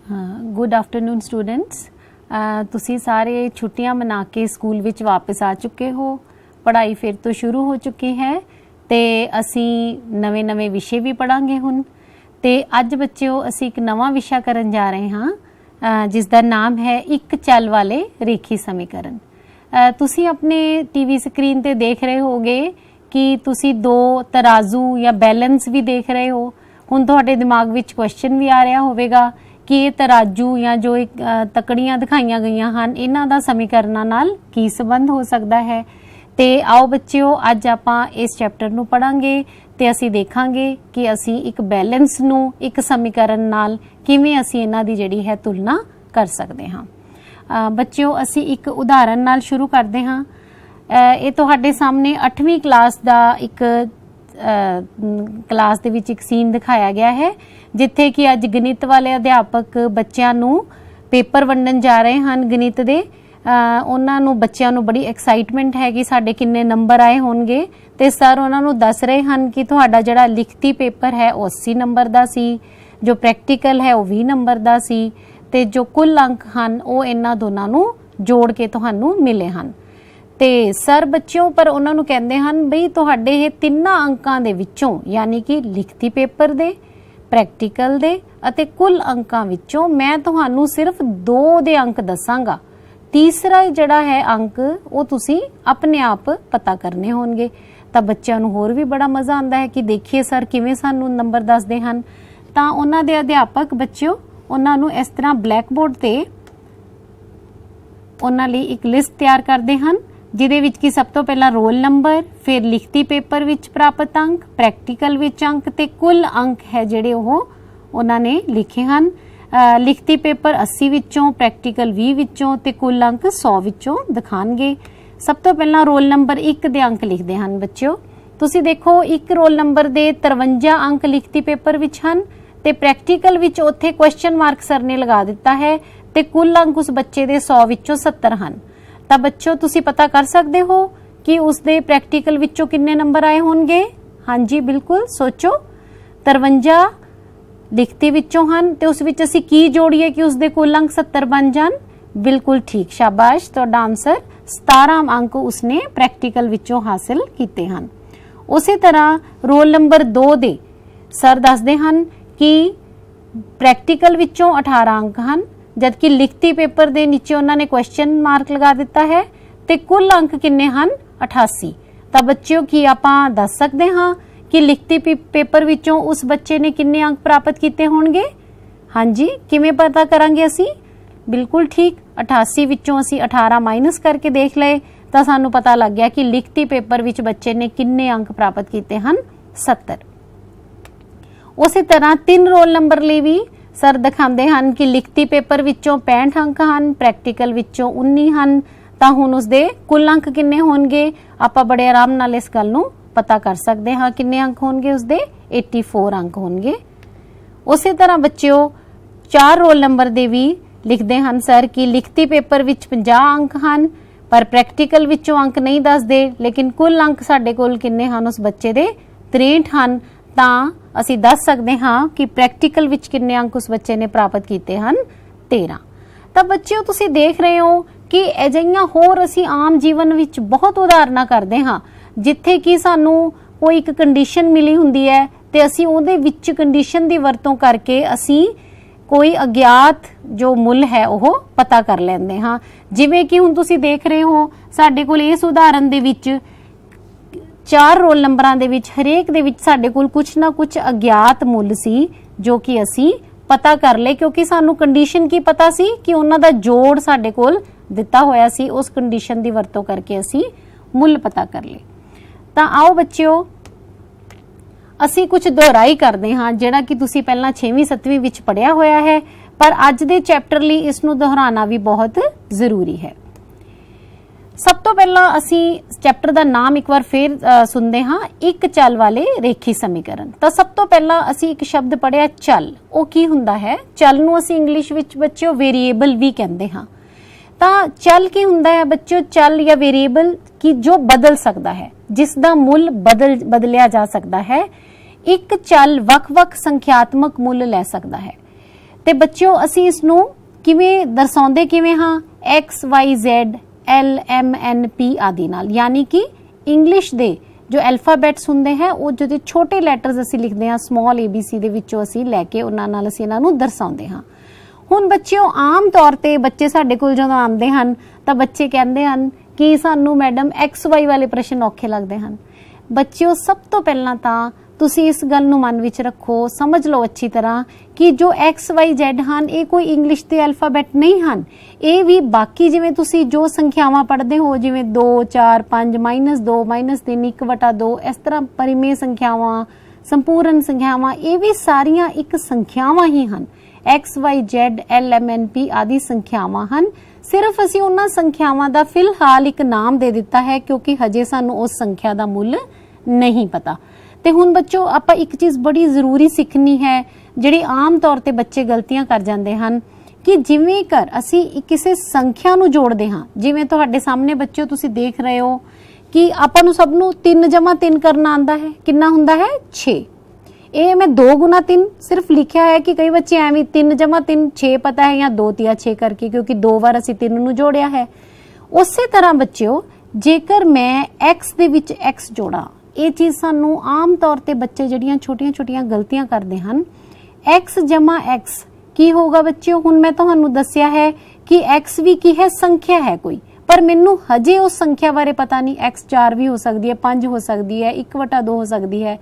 Good afternoon students. तुसी सारे छुट्टियां मना के स्कूल विच वापस आ चुके हो। पढ़ाई फिर तो शुरू हो चुकी है ते असी नवे नवे विषय भी पढ़ांगे हुण। ते अज बच्चों असी एक नवा विषय करन जा रहे हाँ जिसका नाम है एक चल वाले रेखी समीकरण। तुसी अपने टीवी स्क्रीन ते देख रहे होगे कि तुसी दो तराजू या बैलेंस भी देख रहे हो। हुण तुहाडे दिमाग विच क्वेश्चन भी आ रहा होवेगा कि ये तराजू या जो एक तकड़ियां दिखाईयां गईयां हन इन्हां दा समीकरणां नाल की संबंध हो सकता है। ते आओ बच्चों अज आपां इस चैप्टर नूं पढ़ांगे ते असीं देखांगे कि असीं एक बैलेंस नूं एक समीकरण नाल किवें असीं इन्हां दी जिहड़ी है तुलना कर सकदे हां। बच्चों असीं एक उदाहरण नाल शुरू करदे हां। ये तुहाडे सामने 8वीं क्लास दा एक क्लास दे विच एक सीन दिखाया गया है जिथे कि अज गणित वाले अध्यापक बच्चों नूं पेपर वंडन जा रहे हैं गणित दे। उन्हां नूं बच्चों नूं बड़ी एक्साइटमेंट है कि साडे किन्ने नंबर आए होणगे ते सर उन्हां नूं दस रहे हैं कि तुहाडा जिहड़ा लिखती पेपर है वो 80 नंबर दा सी, जो प्रैक्टिकल है वो 20 नंबर दा सी ते जो कुल अंक हन वो इन्हां दोनां नूं जोड़ के तुहानूं मिले हन। ते सर बच्चों पर उन्होंने कहते हैं बई तुहाडे ये तिन्ना अंकां दे विचों यानी कि लिखती पेपर दे, प्रैक्टिकल दे अते कुल अंकां विचों मैं तुहानूं सिर्फ 2 दे अंक दसांगा, तीसरा जिहड़ा है अंक वो तुसी अपने आप पता करने होणगे। तां बच्चों नूं होर भी बड़ा मज़ा आंदा है कि देखिए सर किवें सानूं नंबर दसदे हन। तां उन्हां दे अध्यापक बच्चों उन्हां नूं इस तरह ब्लैक बोर्ड ते उन्हां लई एक लिस्ट तैयार करदे हन जिहदे विच कि सब तो पहला रोल नंबर, फिर लिखती पेपर विच प्राप्त अंक, प्रैक्टिकल विच अंक ते कुल अंक है जिहड़े उन्हां ने लिखे हन। लिखती पेपर 80 विचों, प्रैक्टिकल 20 विचों ते कुल अंक 100 विचों दिखाणगे। सब तो पहला रोल नंबर 1 दे अंक लिखदे हन बच्चों। तुसीं देखो एक रोल नंबर दे 53 अंक लिखती पेपर विच हन ते प्रैक्टिकल विच उत्थे क्वेश्चन मार्क सर ने लगा दिता है ते कुल अंक उस बच्चे दे 100 विचों 70 हन। ਤਾਂ ਬੱਚੋ ਤੁਸੀਂ ਪਤਾ ਕਰ ਸਕਦੇ ਹੋ ਕਿ ਉਸ ਦੇ ਪ੍ਰੈਕਟੀਕਲ ਵਿੱਚੋਂ ਕਿੰਨੇ ਨੰਬਰ ਆਏ ਹੋਣਗੇ। ਹਾਂਜੀ ਬਿਲਕੁਲ ਸੋਚੋ 53 ਲਿਖਤੀ ਵਿੱਚੋਂ ਹਨ ਤੇ ਉਸ ਵਿੱਚ ਅਸੀਂ ਕੀ ਜੋੜੀਏ ਕਿ ਉਸ ਦੇ ਕੁੱਲ ਅੰਕ 70 ਬਣ ਜਾਣ। ਬਿਲਕੁਲ ਠੀਕ, ਸ਼ਾਬਾਸ਼, ਤੁਹਾਡਾ ਆਨਸਰ 17 ਅੰਕ ਉਸਨੇ ਪ੍ਰੈਕਟੀਕਲ ਵਿੱਚੋਂ ਹਾਸਲ ਕੀਤੇ ਹਨ। ਉਸੇ ਤਰ੍ਹਾਂ ਰੋਲ ਨੰਬਰ 2 ਦੇ ਸਰ ਦੱਸਦੇ ਹਨ ਕਿ ਪ੍ਰੈਕਟੀਕਲ ਵਿੱਚੋਂ 18 ਅੰਕ ਹਨ जबकि लिखती पेपर दे नीचे उन्होंने क्वेश्चन मार्क लगा दिता है ते कुल अंक किन्ने हन 88। तो बच्चों की आपां दस सकते हाँ कि लिखती पेपर विचों उस बच्चे ने किन्ने अंक प्राप्त किए होणगे। हाँ जी किवें पता करांगे असी। बिल्कुल ठीक, 88 विचों असी 18 माइनस करके देख ले तो सानू पता लग गया कि लिखती पेपर विच बच्चे ने किन्ने अंक प्राप्त किए हन 70। उसी तरह 3 रोल नंबर लिए भी सर दिखाते हैं कि लिखती पेपर विचों 65 अंक हैं, प्रैक्टिकल विचों 19 हैं। तो हुण उसदे कुल अंक किन्ने होणगे आपां बड़े आराम नाल इस गल नूं पता कर सकते हाँ किन्ने अंक होणगे उसदे 84 अंक होणगे। उसी तरह बच्चों 4 रोल नंबर दे भी लिखते हैं सर कि लिखती पेपर विच 50 अंक हैं पर प्रैक्टिकल विचों अंक नहीं दसदे लेकिन कुल अंक साडे कोल किन्ने हैं उस बच्चे दे 63 हैं। ਤਾਂ ਅਸੀਂ ਦੱਸ ਸਕਦੇ ਹਾਂ ਕਿ ਪ੍ਰੈਕਟੀਕਲ ਵਿੱਚ ਕਿੰਨੇ ਅੰਕ ਉਸ ਬੱਚੇ ਨੇ ਪ੍ਰਾਪਤ ਕੀਤੇ ਹਨ 13। ਤਾਂ ਬੱਚਿਓ ਤੁਸੀਂ ਦੇਖ ਰਹੇ ਹੋ ਕਿ ਅਜਿਹੀਆਂ ਹੋਰ ਅਸੀਂ ਆਮ ਜੀਵਨ ਵਿੱਚ ਬਹੁਤ ਉਦਾਹਰਨਾਂ ਕਰਦੇ ਹਾਂ ਜਿੱਥੇ ਕਿ ਸਾਨੂੰ ਕੋਈ ਇੱਕ ਕੰਡੀਸ਼ਨ ਮਿਲੀ ਹੁੰਦੀ ਹੈ ਤੇ ਅਸੀਂ ਉਹਦੇ ਵਿੱਚ ਕੰਡੀਸ਼ਨ ਦੀ ਵਰਤੋਂ ਕਰਕੇ ਅਸੀਂ ਕੋਈ ਅਗਿਆਤ ਜੋ ਮੁੱਲ ਹੈ ਉਹ ਪਤਾ ਕਰ ਲੈਂਦੇ ਹਾਂ। ਜਿਵੇਂ ਕਿ ਹੁਣ ਤੁਸੀਂ ਦੇਖ ਰਹੇ ਹੋ ਸਾਡੇ ਕੋਲ ਇਸ ਉਦਾਹਰਨ ਦੇ ਵਿੱਚ 4 रोल नंबरां दे विच हरेक दे विच साडे कोल कुछ ना कुछ अज्ञात मुल सी जो कि असी पता कर ले क्योंकि सानू कंडीशन की पता सी कि उन्हां दा जोड़ साडे कोल दिता होया सी। उस कंडीशन दी वरतों करके असी मुल पता कर ले। तां आओ बच्चिओ असी कुछ दोहराई करदे हां जिहड़ा कि तुसी पहलां 6वीं 7वीं विच पढ़िया होया है पर अज दे चैप्टर लई इस नूं दोहराना भी बहुत जरूरी है। सब तो पहला असी चैप्टर का नाम एक बार फिर सुनते हाँ एक चल वाले रेखी समीकरण। तो सब तो पहला असी एक शब्द पढ़िया चल, वो की हुंदा है। चल नूं असी इंग्लिश विच बच्चों वेरीएबल भी कहते हाँ। तो चल की हुंदा है बच्चों, चल या वेरीएबल की जो बदल सकता है जिसका मुल बदलिया जा सकता है। एक चल वख-वख संख्यात्मक मुल लै सकता है। ਤੇ ਬੱਚਿਓ ਅਸੀਂ ਇਸ ਨੂੰ ਕਿਵੇਂ ਦਰਸਾਉਂਦੇ ਕਿਵੇਂ ਹਾਂ, XYZ LMNP ਆਦि ਨਾਲ, यानी कि इंग्लिश ਦੇ जो अल्फाबेट्स ਹੁੰਦੇ ਹੈ ਉਹ ਜਿਹੜੇ ਛੋਟੇ ਲੈਟਰਸ ਅਸੀਂ ਲਿਖਦੇ ਹਾਂ ਸਮਾਲ ABC ਦੇ ਵਿੱਚੋਂ ਅਸੀਂ ਲੈ ਕੇ ਉਹਨਾਂ ਨਾਲ ਅਸੀਂ ਇਹਨਾਂ ਨੂੰ ਦਰਸਾਉਂਦੇ ਹਾਂ। ਹੁਣ ਬੱਚਿਓ ਆਮ ਤੌਰ ਤੇ ਬੱਚੇ ਸਾਡੇ ਕੋਲ ਜਦੋਂ ਆਉਂਦੇ ਹਨ ਤਾਂ ਬੱਚੇ ਕਹਿੰਦੇ ਹਨ ਕਿ ਸਾਨੂੰ ਮੈਡਮ XY ਵਾਲੇ ਪ੍ਰਸ਼ਨ ਔਖੇ ਲੱਗਦੇ ਹਨ। ਬੱਚਿਓ ਸਭ ਤੋਂ ਪਹਿਲਾਂ ਤਾਂ ਤੁਸੀਂ ਇਸ ਗੱਲ ਨੂੰ ਮਨ ਵਿੱਚ ਰੱਖੋ, ਸਮਝ ਲਓ ਅੱਛੀ ਤਰ੍ਹਾਂ ਕਿ ਜੋ XYZ ਹਨ ਇਹ ਕੋਈ ਇੰਗਲਿਸ਼ ਦੇ ਅਲਫਾਬੈਟ ਨਹੀਂ ਹਨ। ਇਹ ਵੀ ਬਾਕੀ ਜਿਵੇਂ ਤੁਸੀਂ ਜੋ ਸੰਖਿਆਵਾਂ ਪੜ੍ਹਦੇ ਹੋ ਜਿਵੇਂ 2 4 5 -2 -3 1/2 ਇਸ ਤਰ੍ਹਾਂ ਪਰਿਮੇਯ ਸੰਖਿਆਵਾਂ, ਸੰਪੂਰਨ ਸੰਖਿਆਵਾਂ, ਇਹ ਵੀ ਸਾਰੀਆਂ ਇੱਕ ਸੰਖਿਆਵਾਂ ਹੀ ਹਨ। XYZ LMNP ਆਦि ਸੰਖਿਆਵਾਂ ਹਨ। ਸਿਰਫ ਅਸੀਂ ਉਹਨਾਂ ਸੰਖਿਆਵਾਂ ਦਾ ਫਿਲਹਾਲ ਇੱਕ ਨਾਮ ਦੇ ਦਿੱਤਾ ਹੈ ਕਿਉਂਕਿ ਹਜੇ ਸਾਨੂੰ ਉਸ ਸੰਖਿਆ ਦਾ ਮੁੱਲ ਨਹੀਂ ਪਤਾ। ਤੇ ਹੁਣ ਬੱਚੋ ਆਪਾਂ ਇੱਕ ਚੀਜ਼ ਬੜੀ ਜ਼ਰੂਰੀ ਸਿੱਖਣੀ ਹੈ ਜਿਹੜੀ ਆਮ ਤੌਰ ਤੇ ਬੱਚੇ ਗਲਤੀਆਂ ਕਰ ਜਾਂਦੇ ਹਨ ਕਿ ਜਿਵੇਂ ਕਰ ਅਸੀਂ ਕਿਸੇ ਸੰਖਿਆ ਨੂੰ ਜੋੜਦੇ ਹਾਂ, ਜਿਵੇਂ ਤੁਹਾਡੇ ਸਾਹਮਣੇ ਬੱਚਿਓ ਤੁਸੀਂ ਦੇਖ ਰਹੇ ਹੋ ਕਿ ਆਪਾਂ ਨੂੰ ਸਭ ਨੂੰ 3 ਜਮਾ 3 ਕਰਨਾ ਆਂਦਾ ਹੈ, ਕਿੰਨਾ ਹੁੰਦਾ ਹੈ 6। ਇਹ ਮੈਂ 2 ਗੁਣਾ 3 ਸਿਰਫ ਲਿਖਿਆ ਹੈ ਕਿ ਕਈ ਬੱਚੇ ਐਵੇਂ 3 ਜਮਾ 3 6 ਪਤਾ ਹੈ ਜਾਂ 2 ਤਿਆ 6 ਕਰਕੇ, ਕਿਉਂਕਿ 2 ਵਾਰ ਅਸੀਂ 3 ਨੂੰ ਜੋੜਿਆ ਹੈ। ਉਸੇ ਤਰ੍ਹਾਂ ਬੱਚਿਓ ਜੇਕਰ ਮੈਂ x ਦੇ ਵਿੱਚ x ਜੋੜਾਂ, ਇਹ ਚੀਜ਼ ਸਾਨੂੰ ਆਮ ਤੌਰ ਤੇ ਬੱਚੇ ਜਿਹੜੀਆਂ ਛੋਟੀਆਂ-ਛੋਟੀਆਂ ਗਲਤੀਆਂ ਕਰਦੇ ਹਨ। x ਜਮਾ x ਕੀ ਹੋਗਾ ਬੱਚਿਓ? ਹੁਣ ਮੈਂ ਤੁਹਾਨੂੰ ਦੱਸਿਆ ਹੈ ਕਿ x ਵੀ ਕੀ ਹੈ, ਸੰਖਿਆ ਹੈ ਕੋਈ, ਪਰ ਮੈਨੂੰ ਹਜੇ ਉਸ ਸੰਖਿਆ ਬਾਰੇ ਪਤਾ ਨਹੀਂ। x 4 ਵੀ ਹੋ ਸਕਦੀ ਹੈ, 5 ਹੋ ਸਕਦੀ ਹੈ, 1/2 ਹੋ ਸਕਦੀ ਹੈ।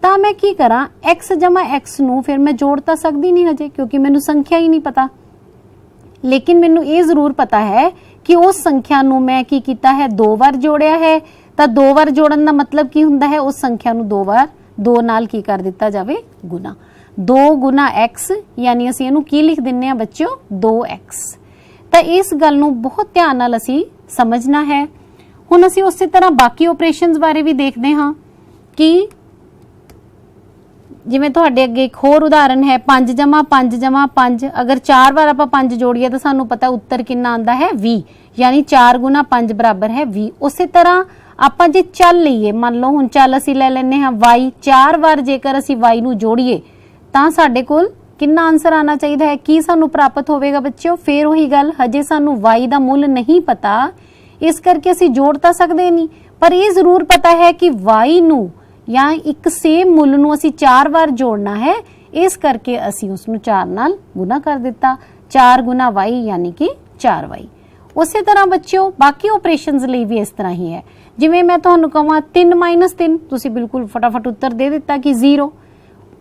ਤਾਂ ਮੈਂ ਕੀ ਕਰਾਂ, x ਜਮਾ x ਨੂੰ ਫਿਰ ਮੈਂ ਜੋੜ ਤਾਂ ਸਕਦੀ ਨਹੀਂ ਹਜੇ ਕਿਉਂਕਿ ਮੈਨੂੰ ਸੰਖਿਆ ਹੀ ਨਹੀਂ ਪਤਾ। ਲੇਕਿਨ ਮੈਨੂੰ ਇਹ ਜ਼ਰੂਰ ਪਤਾ ਹੈ ਕਿ ਉਸ ਸੰਖਿਆ ਨੂੰ ਮੈਂ ਕੀ ਕੀਤਾ ਹੈ, 2 ਵਾਰ ਜੋੜਿਆ ਹੈ। ਤਾਂ 2 ਵਾਰ ਜੋੜਨ ਦਾ ਮਤਲਬ ਕੀ ਹੁੰਦਾ ਹੈ, ਉਸ ਸੰਖਿਆ ਨੂੰ 2 ਵਾਰ 2 ਨਾਲ ਕੀ ਕਰ ਦਿੱਤਾ ਜਾਵੇ, ਗੁਣਾ। 2 ਗੁਣਾ x ਯਾਨੀ ਅਸੀਂ ਇਹਨੂੰ ਕੀ ਲਿਖ ਦਿੰਨੇ ਆ ਬੱਚਿਓ, 2x। ਤਾਂ ਇਸ ਗੱਲ ਨੂੰ ਬਹੁਤ ਧਿਆਨ ਨਾਲ ਅਸੀਂ ਸਮਝਣਾ ਹੈ। ਹੁਣ ਅਸੀਂ ਉਸੇ ਤਰ੍ਹਾਂ ਬਾਕੀ ਆਪਰੇਸ਼ਨਸ ਬਾਰੇ ਵੀ ਦੇਖਦੇ ਹਾਂ ਕਿ ਜਿਵੇਂ ਤੁਹਾਡੇ ਅੱਗੇ ਇੱਕ ਹੋਰ ਉਦਾਹਰਨ ਹੈ 5 ਜਮਾ 5 ਜਮਾ 5। ਅਗਰ 4 ਵਾਰ ਆਪਾਂ 5 ਜੋੜੀਏ ਤਾਂ ਸਾਨੂੰ ਪਤਾ ਉੱਤਰ ਕਿੰਨਾ ਆਂਦਾ ਹੈ 20, ਯਾਨੀ 4 ਗੁਣਾ 5 ਬਰਾਬਰ ਹੈ 20। ਉਸੇ ਤਰ੍ਹਾਂ ਆਪਾਂ ਜੇ ਚੱਲ ਲਈਏ, ਮੰਨ ਲਓ ਹੁਣ ਚੱਲ ਅਸੀਂ ਲੈ ਲੈਨੇ ਹਾਂ y। 4 ਵਾਰ ਜੇਕਰ ਅਸੀਂ y ਨੂੰ ਜੋੜੀਏ ਤਾਂ ਸਾਡੇ ਕੋਲ ਕਿੰਨਾ ਆਨਸਰ ਆਣਾ ਚਾਹੀਦਾ ਹੈ, ਕੀ ਸਾਨੂੰ ਪ੍ਰਾਪਤ ਹੋਵੇਗਾ ਬੱਚਿਓ? ਫੇਰ ਉਹੀ ਗੱਲ, ਹਜੇ ਸਾਨੂੰ y ਦਾ ਮੁੱਲ ਨਹੀਂ ਪਤਾ, ਇਸ ਕਰਕੇ ਅਸੀਂ ਜੋੜ ਤਾਂ ਸਕਦੇ ਨਹੀਂ, ਪਰ ਇਹ ਜ਼ਰੂਰ ਪਤਾ ਹੈ ਕਿ y ਨੂੰ ਜਾਂ ਇੱਕ ਸੇਮ ਮੁੱਲ ਨੂੰ ਅਸੀਂ 4 ਵਾਰ ਜੋੜਨਾ ਹੈ, ਇਸ ਕਰਕੇ ਅਸੀਂ ਉਸ ਨੂੰ 4 ਨਾਲ ਗੁਣਾ ਕਰ ਦਿੱਤਾ। 4 ਗੁਣਾ y ਯਾਨੀ ਕਿ 4y। ਉਸੇ ਤਰ੍ਹਾਂ ਬੱਚਿਓ ਬਾਕੀ ਆਪਰੇਸ਼ਨਸ ਲਈ ਵੀ ਇਸ ਤਰ੍ਹਾਂ ਹੀ ਹੈ। ਜਿਵੇਂ ਮੈਂ ਤੁਹਾਨੂੰ ਕਹਾਂ 3 - 3, ਤੁਸੀਂ ਬਿਲਕੁਲ ਫਟਾਫਟ ਉੱਤਰ ਦੇ ਦਿੱਤਾ ਕਿ 0।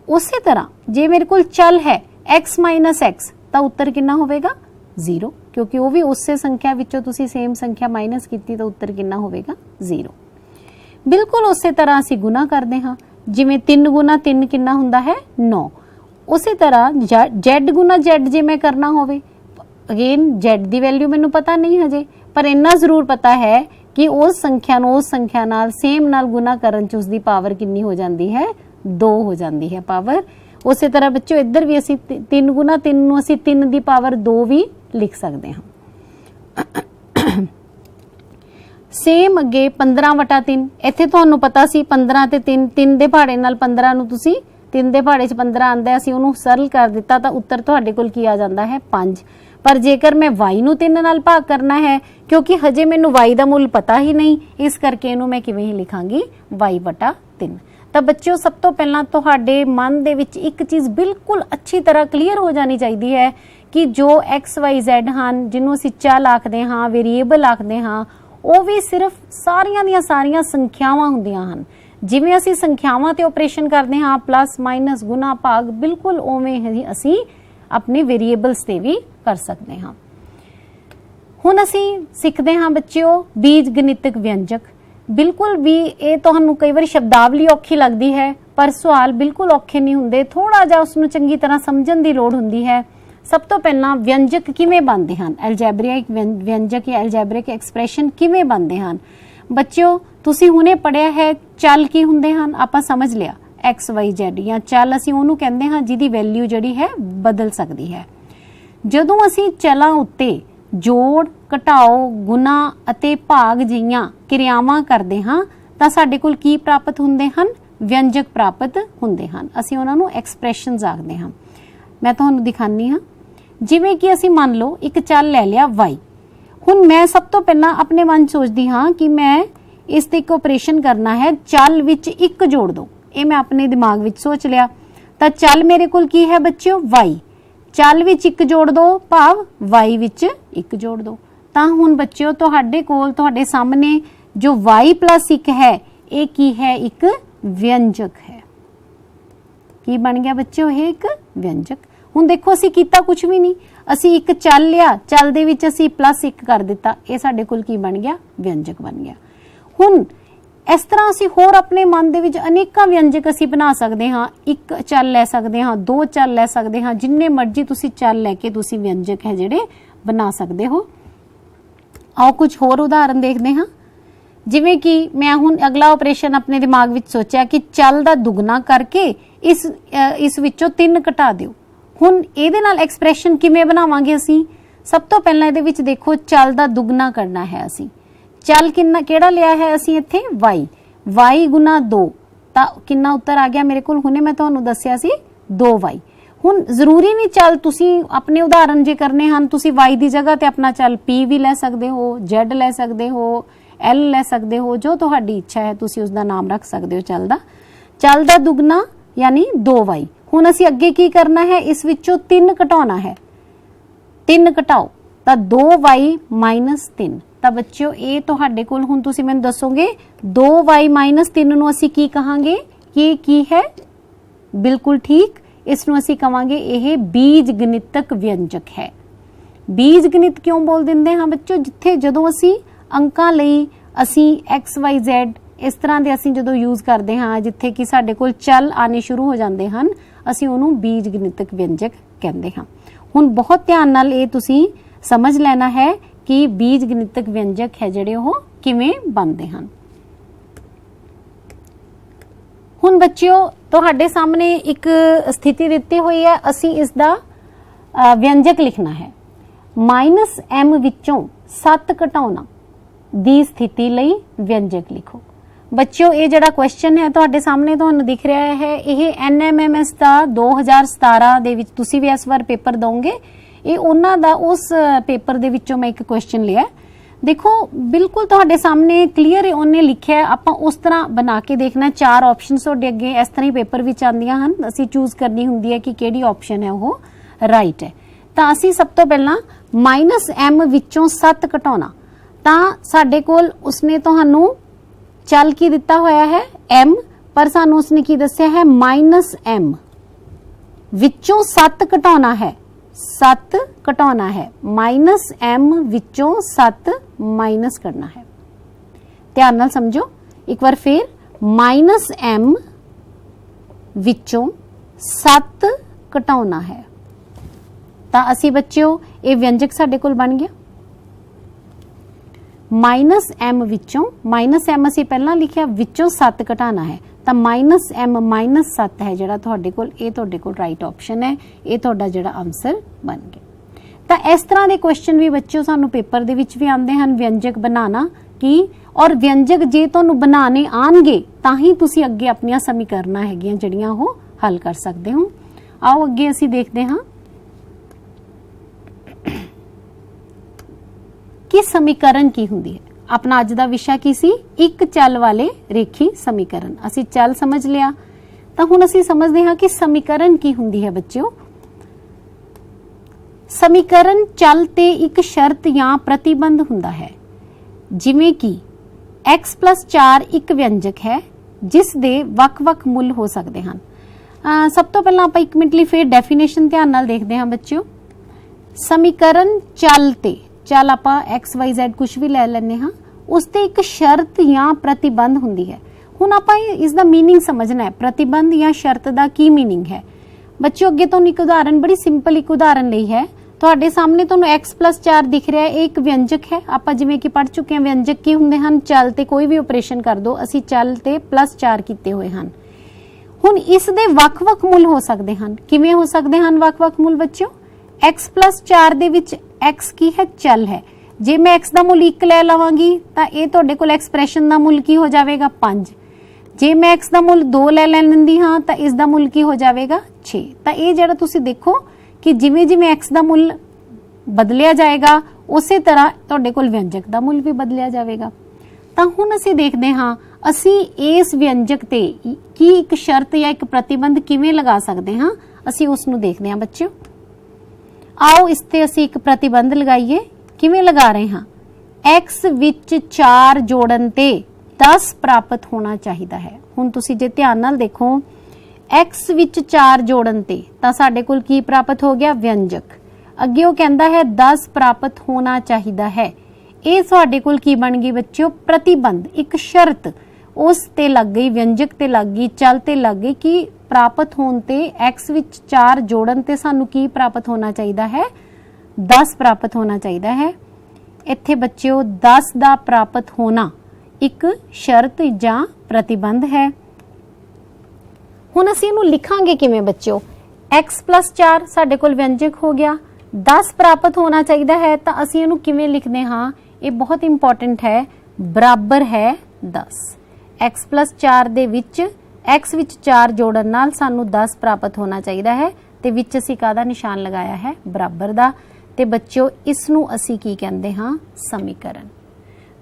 ਉਸੇ ਤਰ੍ਹਾਂ ਜੇ ਮੇਰੇ ਕੋਲ ਚੱਲ ਹੈ x - x ਤਾਂ ਉੱਤਰ ਕਿੰਨਾ ਹੋਵੇਗਾ, 0, ਕਿਉਂਕਿ ਉਹ ਵੀ ਉਸੇ ਸੰਖਿਆ ਵਿੱਚੋਂ ਤੁਸੀਂ ਸੇਮ ਸੰਖਿਆ ਮਾਈਨਸ ਕੀਤੀ ਤਾਂ ਉੱਤਰ ਕਿੰਨਾ ਹੋਵੇਗਾ, 0। ਬਿਲਕੁਲ ਉਸੇ ਤਰ੍ਹਾਂ ਅਸੀਂ ਗੁਣਾ ਕਰਦੇ ਹਾਂ। ਜਿਵੇਂ 3 ਗੁਣਾ 3 ਕਿੰਨਾ ਹੁੰਦਾ ਹੈ, 9। ਉਸੇ ਤਰ੍ਹਾਂ z ਗੁਣਾ z ਜੇ ਮੈਂ ਕਰਨਾ ਹੋਵੇ, ਅਗੇਨ z ਦੀ ਵੈਲਿਊ ਮੈਨੂੰ ਪਤਾ ਨਹੀਂ ਹਜੇ, ਪਰ ਇੰਨਾ ਜ਼ਰੂਰ ਪਤਾ ਹੈ ਕਿ ਉਸ ਸੰਖਿਆ ਨੂੰ ਉਸ ਸੰਖਿਆ ਨਾਲ ਸੇਮ ਨਾਲ ਗੁਣਾ ਕਰਨ ਚ ਉਸਦੀ ਪਾਵਰ ਕਿੰਨੀ ਹੋ ਜਾਂਦੀ ਹੈ, 2 ਹੋ ਜਾਂਦੀ ਹੈ ਪਾਵਰ। ਉਸੇ ਤਰ੍ਹਾਂ ਬੱਚਿਓ ਇੱਧਰ ਵੀ ਅਸੀਂ 3 ਗੁਣਾ 3 ਨੂੰ ਅਸੀਂ 3 ਦੀ ਪਾਵਰ 2 ਵੀ ਲਿਖ ਸਕਦੇ ਹਾਂ। ਸੇਮ ਅੱਗੇ 15/3, ਇੱਥੇ ਤੁਹਾਨੂੰ ਪਤਾ ਸੀ 15 ਤੇ 3 ਦੇ ਪਹਾੜੇ ਨਾਲ 15 ਨੂੰ ਤੁਸੀਂ 3 ਦੇ ਪਹਾੜੇ 'ਚ 15 ਆਂਦਾ, ਅਸੀਂ ਉਹਨੂੰ ਸਰਲ ਕਰ ਦਿੱਤਾ ਤਾਂ ਉੱਤਰ ਤੁਹਾਡੇ ਕੋਲ ਕੀ ਆ ਜਾਂਦਾ ਹੈ, 5। ਪਰ ਜੇਕਰ ਮੈਂ y ਨੂੰ 3 ਨਾਲ ਭਾਗ ਕਰਨਾ ਹੈ, ਕਿਉਂਕਿ ਹਜੇ ਮੈਨੂੰ y ਦਾ ਮੁੱਲ ਪਤਾ ਹੀ ਨਹੀਂ, ਇਸ ਕਰਕੇ ਇਹਨੂੰ ਮੈਂ ਕਿਵੇਂ ਹੀ ਲਿਖਾਂਗੀ, y/3। ਤਾਂ ਬੱਚਿਓ ਸਭ ਤੋਂ ਪਹਿਲਾਂ ਤੁਹਾਡੇ ਮਨ ਦੇ ਵਿੱਚ ਇੱਕ ਚੀਜ਼ ਬਿਲਕੁਲ ਅੱਛੀ ਤਰ੍ਹਾਂ ਕਲੀਅਰ ਹੋ ਜਾਣੀ ਚਾਹੀਦੀ ਹੈ ਕਿ ਜੋ XYZ ਹਨ, ਜਿਹਨੂੰ ਅਸੀਂ ਚੱਲ ਆਖਦੇ ਹਾਂ, ਵੇਰੀਏਬਲ ਆਖਦੇ ਹਾਂ, ਉਹ ਵੀ ਸਿਰਫ ਸਾਰੀਆਂ ਦੀਆਂ ਸਾਰੀਆਂ ਸੰਖਿਆਵਾਂ ਹੁੰਦੀਆਂ ਹਨ। ਜਿਵੇਂ ਅਸੀਂ ਸੰਖਿਆਵਾਂ ਤੇ ਆਪਰੇਸ਼ਨ ਕਰਦੇ ਹਾਂ, ਪਲੱਸ ਮਾਈਨਸ ਗੁਣਾ ਭਾਗ, ਬਿਲਕੁਲ ਉਵੇਂ ਹੀ ਅਸੀਂ ਆਪਣੇ ਵੇਰੀਏਬਲਸ ਤੇ ਵੀ ਕਰ ਸਕਦੇ ਹਾਂ। ਹੁਣ ਅਸੀਂ ਸਿੱਖਦੇ ਹਾਂ ਬੱਚਿਓ ਬੀਜ ਗਣਿਤਕ ਵਿਅੰਜਕ। ਬਿਲਕੁਲ ਵੀ ਇਹ ਤੁਹਾਨੂੰ ਕਈ ਵਾਰ ਸ਼ਬਦਾਵਲੀ ਔਖੀ ਲੱਗਦੀ ਹੈ, ਪਰ ਸਵਾਲ ਬਿਲਕੁਲ ਔਖੇ ਨਹੀਂ ਹੁੰਦੇ, ਥੋੜਾ ਜਿਹਾ ਉਸ ਨੂੰ ਚੰਗੀ ਤਰ੍ਹਾਂ ਸਮਝਣ ਦੀ ਲੋੜ ਹੁੰਦੀ ਹੈ। ਸਭ ਤੋਂ ਪਹਿਲਾਂ ਵਿਅੰਜਕ ਕਿਵੇਂ ਬਣਦੇ ਹਨ, ਐਲਜੈਬਰਿਕ ਵਿਅੰਜਕ ਜਾਂ ਐਲਜੈਬਰਿਕ ਐਕਸਪ੍ਰੈਸ਼ਨ ਕਿਵੇਂ ਬਣਦੇ ਹਨ। ਬੱਚਿਓ ਤੁਸੀਂ ਹੁਣੇ ਪੜਿਆ ਹੈ ਚੱਲ ਕੀ ਹੁੰਦੇ ਹਨ, ਆਪਾਂ ਸਮਝ ਲਿਆ XYZ ਜਾਂ ਚੱਲ ਅਸੀਂ ਉਹਨੂੰ ਕਹਿੰਦੇ ਹਾਂ ਜਿਹਦੀ ਵੈਲਿਊ ਜਿਹੜੀ ਹੈ ਬਦਲ ਸਕਦੀ ਹੈ। ਜਦੋਂ ਅਸੀਂ ਚਲਾਂ ਉੱਤੇ ਜੋੜ, ਘਟਾਓ, ਗੁਣਾ ਅਤੇ ਭਾਗ ਜਿਹੀਆਂ ਕਿਰਿਆਵਾਂ ਕਰਦੇ ਹਾਂ ਤਾਂ ਸਾਡੇ ਕੋਲ ਕੀ ਪ੍ਰਾਪਤ ਹੁੰਦੇ ਹਨ, ਵਿਅੰਜਕ ਪ੍ਰਾਪਤ ਹੁੰਦੇ ਹਨ। ਅਸੀਂ ਉਹਨਾਂ ਨੂੰ ਐਕਸਪ੍ਰੈਸ਼ਨਸ ਆਖਦੇ ਹਾਂ। मैं तुहानू दिखानी हाँ। जिवें कि असी मान लो एक चल ले लिया y, हुण मैं सब तो पहला अपने मन सोचती हाँ कि मैं इस ते एक ऑपरेशन करना है, चल विच एक जोड़ दो, ये मैं अपने दिमाग विच सोच लिया। तो चल मेरे कोल की है बच्चों y, चल विच एक जोड़ दो भाव y विच एक जोड़ दो। तो हुण बच्चों तुहाडे कोल तुहाडे सामने जो y प्लस एक है ये की है, एक व्यंजक है। की बन गया बच्चों, ये एक व्यंजक। हुण देखो असी कीता कुछ भी नहीं, असी एक चल लिया, चल दे विच असी प्लस एक कर दिता, ये साडे कोल की बन गया, व्यंजक बन गया। हुण इस तरह असी होर अपने मन दे विच अनेकां व्यंजक असी बना सकते हाँ। एक चल लै सकते हाँ, दो चल लै सकते हाँ, जिन्ने मर्जी तुसी चल लैके तुसी व्यंजक है जिहड़े बना सकते हो। आओ कुछ होर उदाहरण देखते हाँ। जिवें कि मैं हुण अगला ऑपरेशन अपने दिमाग विच सोचा कि चल दा दुगना करके इस विचों 3 घटा दिओ। हुण इहदे नाल एक्सप्रैशन किवें बनावांगे असी? सब तो पहला इहदे विच देखो चल दा दुगना करना है असी। चल किन्ना केड़ा लिया है असी इत्थे y, y गुना 2, तां किन्ना उत्तर आ गया मेरे कोल? हुणे मैं तुहानू दस्सिया सी 2y। हुण जरूरी नहीं चल तुसी अपने उदाहरण जे करने हन, तुसी y दी जगह ते अपना चल p भी लै सकदे हो, z लै सकदे हो, l लै सकदे हो, जो तुहाडी इच्छा है तुसी उसदा नाम रख सकदे हो चल दा। चल दा दुगना यानी 2y। हुण असी अगे की करना है, इस विचों 3 घटाउणा है, 3 घटाओ तां 2y माइनस 3। तां बच्चों ये तुहाडे कोल हुण तुसी मैनूं दसोगे 2y माइनस 3 नूं असी की कहांगे? ये की है? बिल्कुल ठीक, इसनूं असी कहांगे यह बीज गणितक व्यंजक है। बीज गणित क्यों बोल दिंदे हाँ बच्चों? जिथे जदों असी अंकां लई असी x y z इस तरह दे असी जदों यूज करते हाँ, जिथे कि साडे कोल चल आने शुरू हो जाते हैं, असी उहनूं बीज गणितक व्यंजक कहते हाँ। हुण बहुत ध्यान नाल ये तुसी समझ लेना है कि बीज गणितक व्यंजक है जिहड़े ओह किवें बनदे हन। हुण बच्चों तुहाडे सामने एक स्थिति दित्ती हुई है, असी इसदा व्यंजक लिखना है। -m विचों 7 घटाउणा दी स्थिति लई व्यंजक लिखो। बच्चों ये जिहड़ा क्वेश्चन है तुहाडे सामने तुहानूं दिख रहा है, यह NMMS दा 2017 दे विच तुसी भी इस बार पेपर दोगे, ये उन्हां दा उस पेपर दे विचों मैं एक क्वेश्चन लिया। देखो बिल्कुल तुहाडे सामने क्लीयर है, उन्हें लिखिया है, आपां उस तरह बना के देखना। 4 ऑप्शनस तुहाडे अगे इस तरह ही पेपर विच आंदियां हन, असीं चूज करनी हुंदी है कि किहड़ी ऑप्शन है वो राइट है। तां असीं सब तो पहला -m विचों 7 घटाउणा, तां साडे कोल उसने तुहानूं चल की दिता होया है m, पर सानू उसने की दस्सिया है -m विचों 7 घटाउणा है, 7 घटाउणा है, -m विचों 7 माइनस करना है। ध्यान नाल समझो एक बार फिर, -m विचों 7 घटाउणा है। तां असी बच्चों ये व्यंजक साडे कोल बन गया। -m विचों, -m असी पहला लिखिया, विचों 7 घटाना है, तो -m -7 है जिहड़ा तुहाडे कोल, ये तुहाडे कोल राइट ऑप्शन है, ये तुहाडा जिहड़ा आंसर बन गया। तो इस तरह के क्वेश्चन भी बच्चों सानू पेपर दे विच भी आंदे हन, व्यंजक बनाना की, और व्यंजक जे तुहानू बनाने आणगे तां ही तुसी अगे अपनियां समीकरणां हैगियां जिहड़ियां ओह हल कर सकदे हो। आओ अगे असी देखते हाँ कि समीकरण की हुंदी है। अपना अज दा विषय की सी? एक चल वाले रेखी समीकरण। असी चल समझ लिया, तो हुण असी समझदे हां कि समीकरण की हुंदी है। बच्चों समीकरण चल ते एक शर्त या प्रतिबंध हुंदा है, जिवें कि x + 4 एक व्यंजक है जिस दे वक-वक मुल हो सकते हैं। सब तो पहला आपां 1 मिनट लई फिर डेफिनेशन ध्यान नाल देखते हैं बच्चों। समीकरण चल ते, चल आपां x y z कुछ भी ले लैने हाँ, उसते एक शर्त या प्रतिबंध हुंदी है। हुण आपां इसदा मीनिंग समझना है, प्रतिबंध या शर्त दा की मीनिंग है। बच्चों अगे तुहानूं एक उदाहरण, बड़ी सिंपल एक उदाहरण लई है, तुहाडे सामने तुहानूं x + 4 दिख रहा है, एक व्यंजक है। आपां जिवें कि पढ़ चुके हैं व्यंजक की हुंदे हन, चल ते कोई भी ऑपरेशन कर दो, असीं चल ते +4 कीते होए हन। हुण इस दे वक-वक मुल हो सकदे हन। किवें हो सकदे हन वक-वक मुल बच्चों? x + 4 दे विच x की है, चल है, जे मैं x दा मुल 1 लै लवांगी तां ये तुहाडे कोल एक्सप्रैशन दा मुल की हो जाएगा 5। जे मैं x ਦਾ ਮੁੱਲ 2 ਲੈ ਲੈਂਦੀ ਹਾਂ ਤਾਂ ਇਸ ਦਾ ਮੁੱਲ ਕੀ ਹੋ ਜਾਵੇਗਾ 6। ਤਾਂ ਇਹ ਜਿਹੜਾ ਤੁਸੀਂ ਦੇਖੋ ਕਿ ਜਿਵੇਂ ਜਿਵੇਂ x ਦਾ ਮੁੱਲ ਬਦਲਿਆ ਜਾਏਗਾ ਉਸੇ ਤਰ੍ਹਾਂ ਤੁਹਾਡੇ ਕੋਲ ਵਿਅੰਜਕ ਦਾ ਮੁੱਲ ਵੀ ਬਦਲਿਆ ਜਾਵੇਗਾ। ਤਾਂ ਹੁਣ ਅਸੀਂ ਦੇਖਦੇ ਹਾਂ ਅਸੀਂ ਇਸ ਵਿਅੰਜਕ ਤੇ ਕੀ ਇੱਕ ਸ਼ਰਤ ਜਾਂ ਇੱਕ ਪ੍ਰਤੀਬੰਧ ਕਿਵੇਂ ਲਗਾ ਸਕਦੇ ਹਾਂ, ਅਸੀਂ ਉਸ ਨੂੰ ਦੇਖਦੇ ਹਾਂ ਬੱਚਿਓ। आओ इस ते असी एक प्रतिबंध लगाइए। किवें लगा रहे हाँ, x विच 4 जोड़न ते 10 प्राप्त होना चाहिए है। हुण तुसी जे ध्यान नाल देखो x विच 4 जोड़न ते तां साडे कोल की प्राप्त हो गया व्यंजक, अगे वो कहंदा है 10 प्राप्त होना चाहिए है। ये साडे कोल की बन गई बच्चों प्रतिबंध, एक शर्त उस ते लग गई, व्यंजक ते लग गई, चल ते लग गई कि प्राप्त होने ते x विच 4 जोड़न ते सानू की प्राप्त होना चाहिए है 10 प्राप्त होना चाहिए है। इत्थे बच्चों 10 दा प्राप्त होना एक शर्त जां प्रतिबंध है। हुण असीं इहनूं लिखांगे किवें बच्चों, x + 4 साडे कोल व्यंजक हो गया, 10 प्राप्त होना चाहिए है तां असीं इहनूं किवें लिखदे हां, ये बहुत इंपॉर्टेंट है, बराबर है 10। x + 4 दे विच x विच 4 जोड़न नाल सानू 10 प्राप्त होना चाहिए है ते विच असीं काहदा निशान लगाया है बराबर दा। ते बच्चों इस नूं असीं की कहंदे हां समीकरण।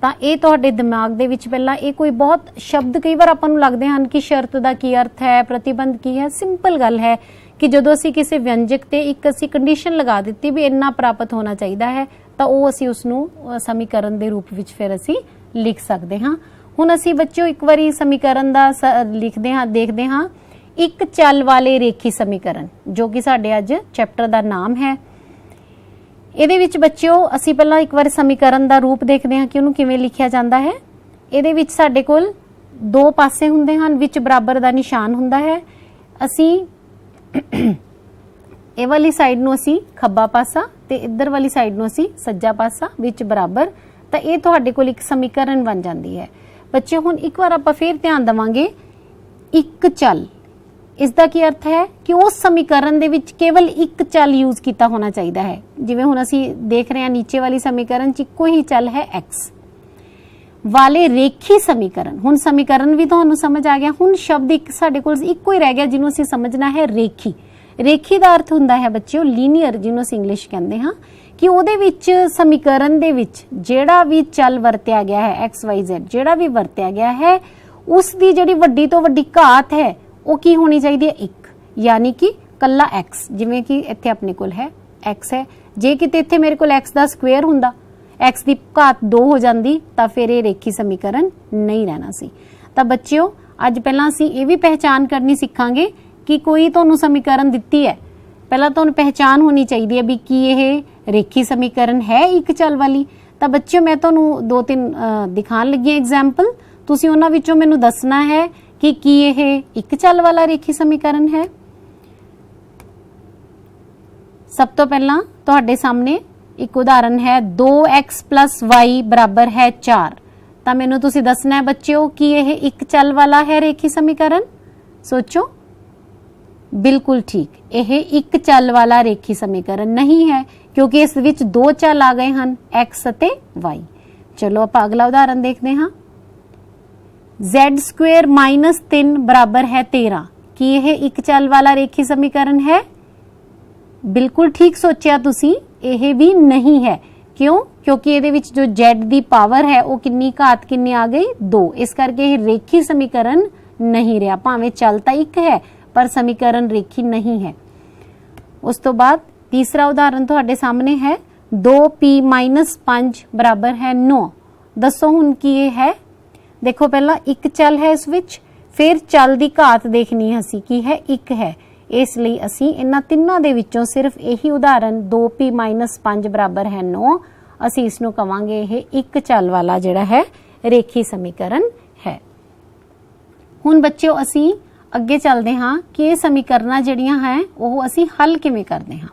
तां ये तुहाडे दिमाग दे विच पहला ये कोई बहुत शब्द कई बार आपां नूं लगदे हन कि शर्त दा की अर्थ है, प्रतिबंध की है। सिंपल गल है कि जदों असीं किसी व्यंजक ते एक असीं कंडीशन लगा दित्ती भी इन्ना प्राप्त होना चाहिए है तां ओह असीं उस नूं समीकरण दे रूप विच फिर असीं लिख सकदे हां। हुण असीं बच्चों एक बारी समीकरण दा लिखदे हां, देखदे हां एक चल वाले रेखी समीकरण जो कि साडे अज चैप्टर दा नाम है। इहदे विच बच्चों असीं पहलां एक बार समीकरण दा रूप देखदे हां कि उहनूं किवें लिखिया जांदा है। इहदे विच साडे कोल 2 पासे हुंदे हन, विच बराबर दा निशान हुंदा है। असीं इह वाली साइड नूं असीं खब्बा पासा ते इधर वाली साइड नूं असीं सज्जा पासा, विच बराबर। तां इह तुहाडे कोल एक समीकरण बन जांदी है। बच्चों हुण एक बार आपां फिर ध्यान देवांगे, एक चल इसका की अर्थ है कि उस समीकरण दे विच केवल एक चल यूज किया होना चाहिए है। जिवें हुण असीं देख रहे हैं नीचे वाली समीकरण च इक्को ही चल है x वाले रेखी समीकरण। हुण समीकरण भी तुहानूं समझ आ गया। हुण शब्द एक साडे कोल इक्को ही रह गया जिन्हों असीं समझना है रेखी। रेखी का अर्थ हुंदा है बच्चों लीनियर, जिन्हों असीं इंग्लिश कहंदे हां कि उहदे विच समीकरण दे विच जेड़ा भी चल वरत्या गया है एक्स वाई जेड, जेड़ा भी वरत्या गया है उसकी जिहड़ी वड्डी तो वड्डी घात है वो की होनी चाहिए एक, यानी कि कल्ला x। जिवें कि इत्थे अपने कोल है x है, जे किते इत्थे मेरे कोल x दा स्क्वेयर हुंदा, x दी घात 2 हो जांदी तां फिर ये रेखी समीकरण नहीं रहना सी। तां बच्चिओ अज पहलां असीं ये भी पहचान करनी सिखांगे कि कोई तुहानूं समीकरण दित्ती है, पहला तुहानूं पहचान होनी चाहिए भी कि यह रेखी समीकरण है एक चल वाली। तो बच्चों मैं तुहानूं 2-3 दिखाण लगी एग्जाम्पल, तुसीं उन्हां विचों मैनूं दसना है कि यह एक चल वाला रेखी समीकरण है। सब तो पहला तुहाडे सामने एक उदाहरण है 2x + y बराबर है 4। तो मैनूं तुसीं दसना है बच्चों कि यह एक चल वाला है रेखी समीकरण। सोचो, बिल्कुल ठीक, यह एक चल वाला रेखी समीकरण नहीं है क्योंकि इस विच 2 चल आ गए हैं x ते y। चलो आप अगला उदाहरण देखते हैं। z² - 3 बराबर है 13। कि यह एक चल वाला रेखी समीकरण है? बिल्कुल ठीक सोचा तुसी, यह भी नहीं है। क्यों? क्योंकि ये विच जो z दी पावर है वो कितनी घात कितनी आ गई 2, इस करके यह रेखी समीकरण नहीं रहा। भावें चलता एक है पर समीकरण रेखी नहीं है। उस तो बाद तीसरा उदाहरण तुहाडे सामने है 2p - 5 बराबर है 9। दसो हुण की ये है? देखो पहला एक चल है इस विच, फिर चल दी घात देखनी है असी की है एक है, इसलिए असी इन्हां तिन्नां दे विचों सिर्फ यही उदाहरण 2p - 5 बराबर है 9 असी इसनूं कवांगे यह एक चल वाला जिहड़ा है रेखी समीकरण है। हुण बच्चों असी अगे चलते हाँ कि ये समीकरण जिहड़ियां हैं वो असी हल किवें करदे हाँ।